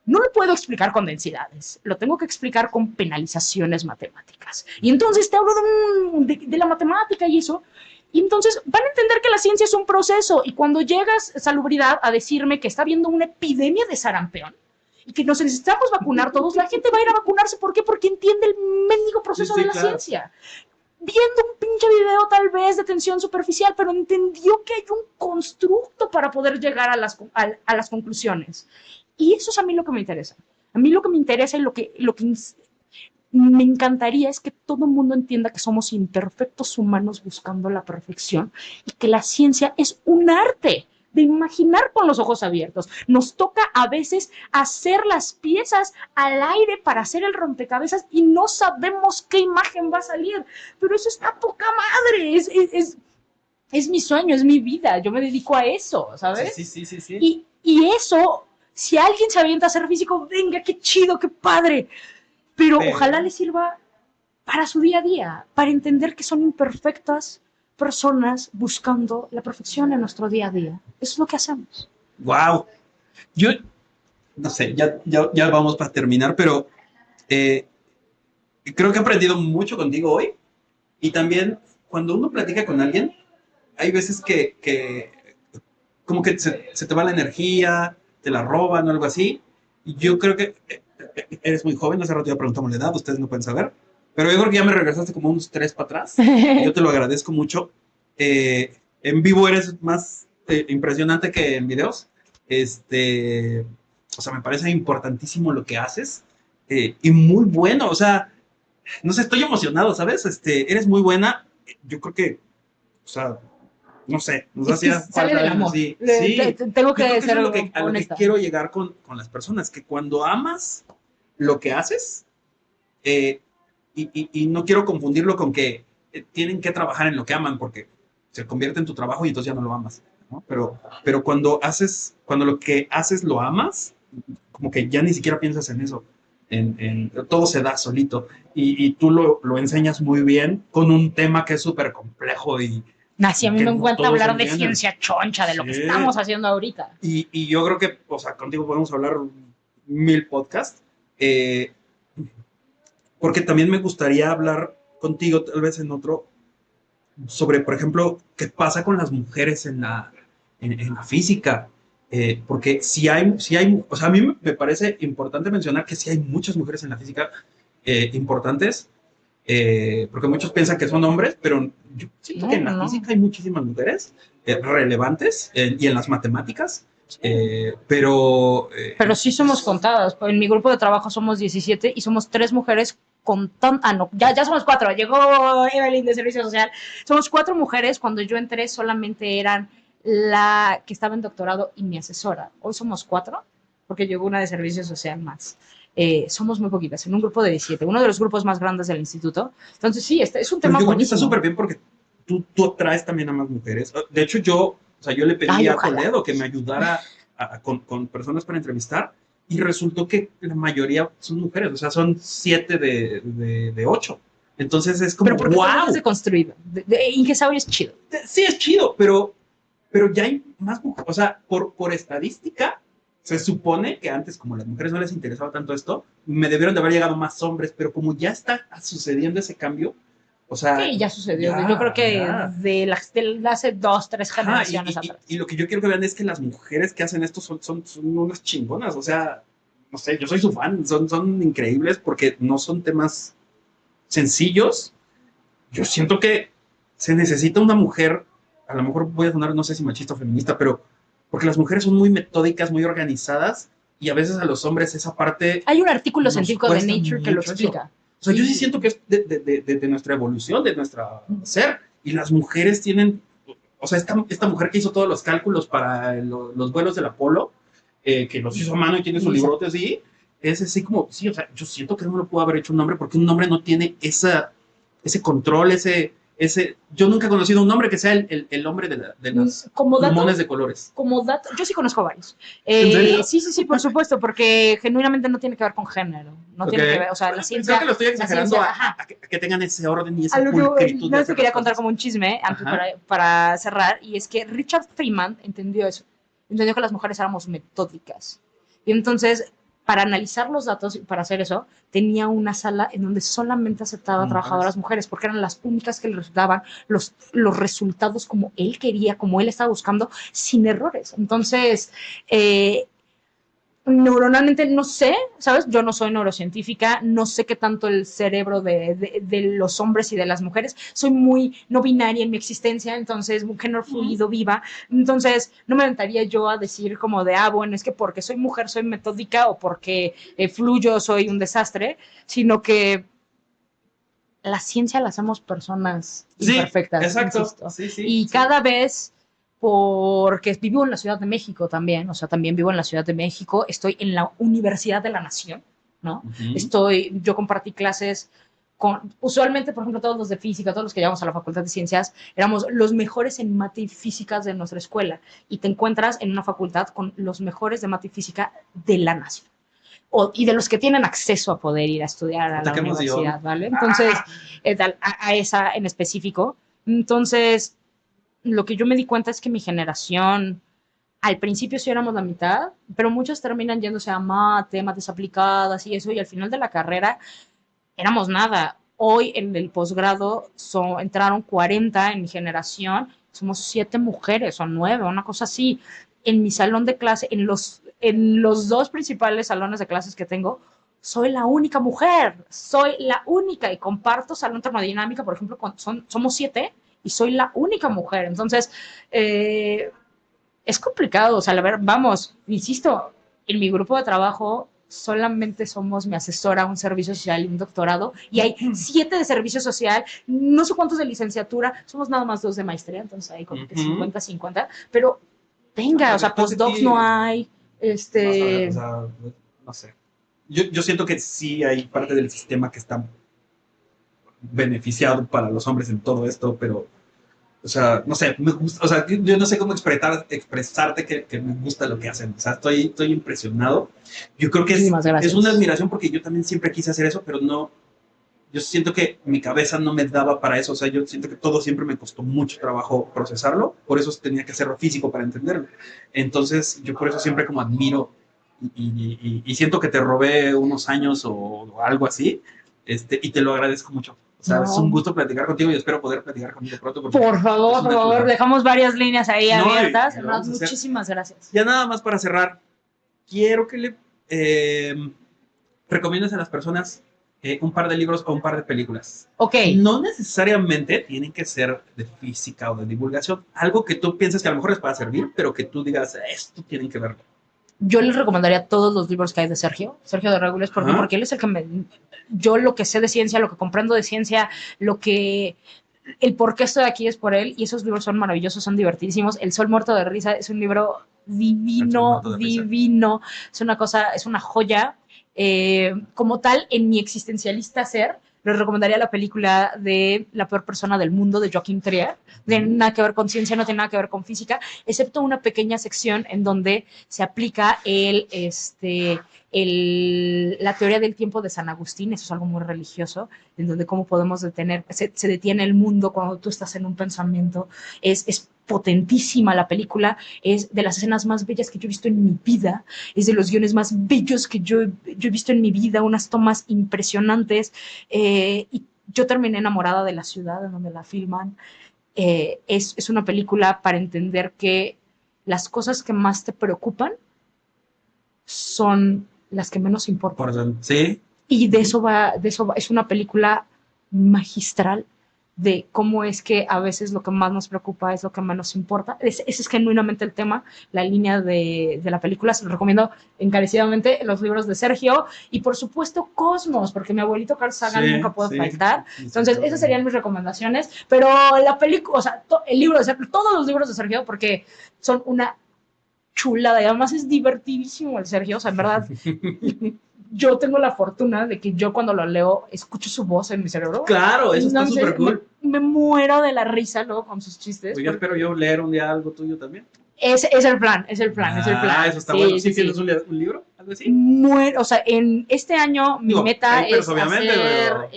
no lo puedo explicar con densidades, lo tengo que explicar con penalizaciones matemáticas. Y entonces te hablo de la matemática y eso, y entonces van a entender que la ciencia es un proceso. Y cuando llegas, Salubridad, a decirme que está habiendo una epidemia de sarampión y que nos necesitamos vacunar todos, la gente va a ir a vacunarse. ¿Por qué? Porque entiende el mendigo proceso de la ciencia. Viendo un pinche video tal vez de tensión superficial, pero entendió que hay un constructo para poder llegar a las conclusiones. Y eso es a mí lo que me interesa. A mí lo que me interesa y lo que me encantaría es que todo el mundo entienda que somos imperfectos humanos buscando la perfección, y que la ciencia es un arte de imaginar con los ojos abiertos. Nos toca a veces hacer las piezas al aire para hacer el rompecabezas y no sabemos qué imagen va a salir, pero eso está poca madre. Es mi sueño, es mi vida. Yo me dedico a eso, ¿sabes? Sí. Y eso, si alguien se avienta a ser físico, venga, qué chido, qué padre. pero ojalá les sirva para su día a día, para entender que son imperfectas personas buscando la perfección en nuestro día a día. Eso es lo que hacemos. Wow. Yo, no sé, ya vamos para terminar, pero creo que he aprendido mucho contigo hoy. Y también, cuando uno platica con alguien, hay veces que como que se te va la energía, te la roban o algo así. Y yo creo que eres muy joven, hace rato ya preguntamos la edad, ustedes no pueden saber. Pero yo creo que ya me regresaste como unos 3 para atrás. Y yo te lo agradezco mucho. En vivo eres más impresionante que en videos. O sea, me parece importantísimo lo que haces. Y muy bueno, o sea, no sé, estoy emocionado, ¿sabes? Eres muy buena. Yo creo que, o sea, no sé, nos Es que hacía sale falta del algo amor. así. Tengo Yo creo que eso ser es a lo que honesta. quiero llegar con las personas, que cuando amas lo que haces, y no quiero confundirlo con que tienen que trabajar en lo que aman, porque se convierte en tu trabajo y entonces ya no lo amas, ¿no? Pero cuando lo que haces lo amas, como que ya ni siquiera piensas en eso. Todo se da solito. Y tú lo enseñas muy bien con un tema que es súper complejo Así a mí que me no encanta todos hablar de entienden. ciencia choncha, de lo que Sí. estamos haciendo ahorita. Y yo creo que, o sea, contigo podemos hablar 1000 podcasts. Porque también me gustaría hablar contigo, tal vez en otro, sobre, por ejemplo, qué pasa con las mujeres en la física. Porque si hay, o sea, a mí me parece importante mencionar que sí hay muchas mujeres en la física importantes, porque muchos piensan que son hombres, pero yo siento que en la física hay muchísimas mujeres relevantes y en las matemáticas, pero sí somos contadas. En mi grupo de trabajo somos 17 y somos 3 mujeres no, ya somos 4. Llegó Evelyn de Servicio Social. Somos 4 mujeres. Cuando yo entré solamente eran la que estaba en doctorado y mi asesora. Hoy somos 4 porque llegó una de Servicio Social más. Somos muy poquitas, en un grupo de 17, uno de los grupos más grandes del instituto. Entonces sí, es un tema yo creo que buenísimo. está súper bien porque tú atraes también a más mujeres. De hecho, o sea, yo le pedí a Toledo que me ayudara con personas para entrevistar y resultó que la mayoría son mujeres, o sea, son 7 de 8. Entonces es como, pero porque wow. Es deconstruido. Ingesaurio es chido. Sí, es chido, pero ya hay más mujeres. O sea, por estadística, se supone que antes, como a las mujeres no les interesaba tanto esto, me debieron de haber llegado más hombres, pero como ya está sucediendo ese cambio, o sea... Sí, ya sucedió. Yo creo que de hace 2, 3 generaciones atrás. Y lo que yo quiero que vean es que las mujeres que hacen esto son unas chingonas. O sea, no sé, yo soy su fan. Son increíbles porque no son temas sencillos. Yo siento que se necesita una mujer, a lo mejor voy a sonar, no sé si machista o feminista, pero porque las mujeres son muy metódicas, muy organizadas, y a veces a los hombres esa parte... Hay un artículo científico de Nature que lo explica. Eso. O sea, yo sí siento que es de nuestra evolución, de nuestra ser, y las mujeres tienen... O sea, esta mujer que hizo todos los cálculos para los vuelos del Apolo, que los hizo a mano y tiene su librote así, es así como, sí, o sea, yo siento que no lo pudo haber hecho un hombre, porque un hombre no tiene ese control, yo nunca he conocido un hombre que sea el hombre de los pulmones de colores. Como dato, yo sí conozco varios. ¿En serio? Sí, por supuesto, porque genuinamente no tiene que ver con género. No tiene que ver, o sea, la ciencia... Creo que lo estoy exagerando a que tengan ese orden y esa pulcritud. No te quería contar como un chisme antes para cerrar, y es que Richard Feynman entendió eso. Entendió que las mujeres éramos metódicas. Y entonces, para analizar los datos y para hacer eso, tenía una sala en donde solamente aceptaba trabajadoras mujeres, porque eran las únicas que le daban los resultados como él quería, como él estaba buscando, sin errores. Entonces, neuronalmente no sé, ¿sabes? Yo no soy neurocientífica, no sé qué tanto el cerebro de los hombres y de las mujeres. Soy muy no binaria en mi existencia, entonces, un género fluido, viva. Entonces, no me aventaría yo a decir como de, bueno, es que porque soy mujer soy metódica o porque fluyo soy un desastre, sino que la ciencia la hacemos personas imperfectas. Exacto. Insisto. Y cada vez... porque vivo en la Ciudad de México también, o sea, también vivo en la Ciudad de México, estoy en la Universidad de la Nación, ¿no? Yo compartí clases usualmente, por ejemplo, todos los de física, todos los que llevamos a la Facultad de Ciencias, éramos los mejores en mate y físicas de nuestra escuela, y te encuentras en una facultad con los mejores de mate y física de la nación. y de los que tienen acceso a poder ir a estudiar a la universidad, ¿vale? Entonces, a esa en específico. Entonces, lo que yo me di cuenta es que mi generación, al principio sí éramos la mitad, pero muchos terminan yéndose a mates aplicadas y eso, y al final de la carrera éramos nada. Hoy en el posgrado entraron 40 en mi generación, somos 7 mujeres o 9, una cosa así. En mi salón de clase, en los 2 principales salones de clases que tengo, soy la única mujer, soy la única, y comparto salón termodinámica, por ejemplo, somos 7 y soy la única mujer. Entonces, es complicado, o sea, vamos, insisto, en mi grupo de trabajo solamente somos mi asesora, un servicio social y un doctorado, y hay 7 de servicio social, no sé cuántos de licenciatura, somos nada más 2 de maestría, entonces hay como que 50-50, pero venga, o sea, postdocs no hay, O sea, no sé. Yo siento que sí hay parte del sistema que está beneficiado para los hombres en todo esto, pero, o sea, no sé, me gusta, o sea, yo no sé cómo expresarte que me gusta lo que hacen. O sea, estoy impresionado. Yo creo que es una admiración porque yo también siempre quise hacer eso, pero no, yo siento que mi cabeza no me daba para eso. O sea, yo siento que todo siempre me costó mucho trabajo procesarlo, por eso tenía que hacerlo físico para entenderlo. Entonces, yo por eso siempre como admiro y siento que te robé unos años o algo así, y te lo agradezco mucho. O sea, es un gusto platicar contigo y espero poder platicar contigo pronto. Por favor, dejamos varias líneas ahí abiertas. Muchísimas gracias. Ya nada más para cerrar, quiero que le recomiendes a las personas un par de libros o un par de películas. Ok. No necesariamente tienen que ser de física o de divulgación. Algo que tú piensas que a lo mejor les pueda servir, pero que tú digas, esto tienen que verlo. Yo les recomendaría todos los libros que hay de Sergio de Regules, porque él es el que yo lo que sé de ciencia, lo que comprendo de ciencia, el por qué estoy aquí es por él, y esos libros son maravillosos, son divertidísimos. El Sol Muerto de Risa es un libro divino, es una joya. Como tal, en mi existencialista ser, les recomendaría la película de La peor persona del mundo, de Joachim Trier. No tiene nada que ver con ciencia, no tiene nada que ver con física, excepto una pequeña sección en donde se aplica la teoría del tiempo de San Agustín. Eso es algo muy religioso, en donde cómo podemos se detiene el mundo cuando tú estás en un pensamiento. Es potentísima la película, es de las escenas más bellas que yo he visto en mi vida, es de los guiones más bellos que yo he visto en mi vida, unas tomas impresionantes, y yo terminé enamorada de la ciudad en donde la filman. Es una película para entender que las cosas que más te preocupan son las que menos importan. Sí. Y de eso va, es una película magistral de cómo es que a veces lo que más nos preocupa es lo que menos importa. Ese es genuinamente el tema, la línea de la película. Se lo recomiendo encarecidamente, los libros de Sergio, y por supuesto Cosmos, porque mi abuelito Carl Sagan nunca puede faltar. Entonces, esas serían mis recomendaciones, pero la película, o sea, el libro de Sergio, todos los libros de Sergio, porque son una chulada, y además es divertidísimo el Sergio, o sea, en verdad, yo tengo la fortuna de que yo cuando lo leo escucho su voz en mi cerebro. Claro, eso está súper cool. Me muero de la risa luego con sus chistes. Yo espero yo leer un día algo tuyo también. Es el plan. Es el plan. Eso está bueno. ¿Sí tienes un libro? ¿Algo así? O sea, en este año mi meta es hacer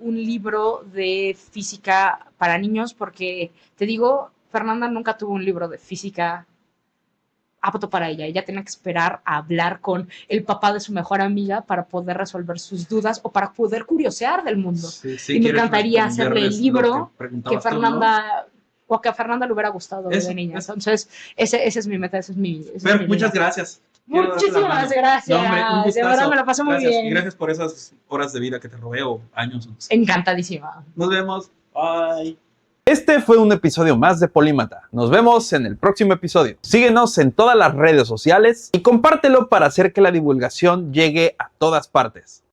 un libro de física para niños, porque te digo, Fernanda nunca tuvo un libro de física apto para ella. Ella tenía que esperar a hablar con el papá de su mejor amiga para poder resolver sus dudas o para poder curiosear del mundo. Y me encantaría hacerle el libro que Fernanda, o que a Fernanda le hubiera gustado de niña. Entonces, esa es mi meta, muchas gracias. Muchísimas gracias. No, hombre, un gustazo. De verdad me la pasé muy bien. Y gracias por esas horas de vida que te robé, o años. No sé. Encantadísima. Nos vemos. Bye. Este fue un episodio más de Polímata. Nos vemos en el próximo episodio. Síguenos en todas las redes sociales y compártelo para hacer que la divulgación llegue a todas partes.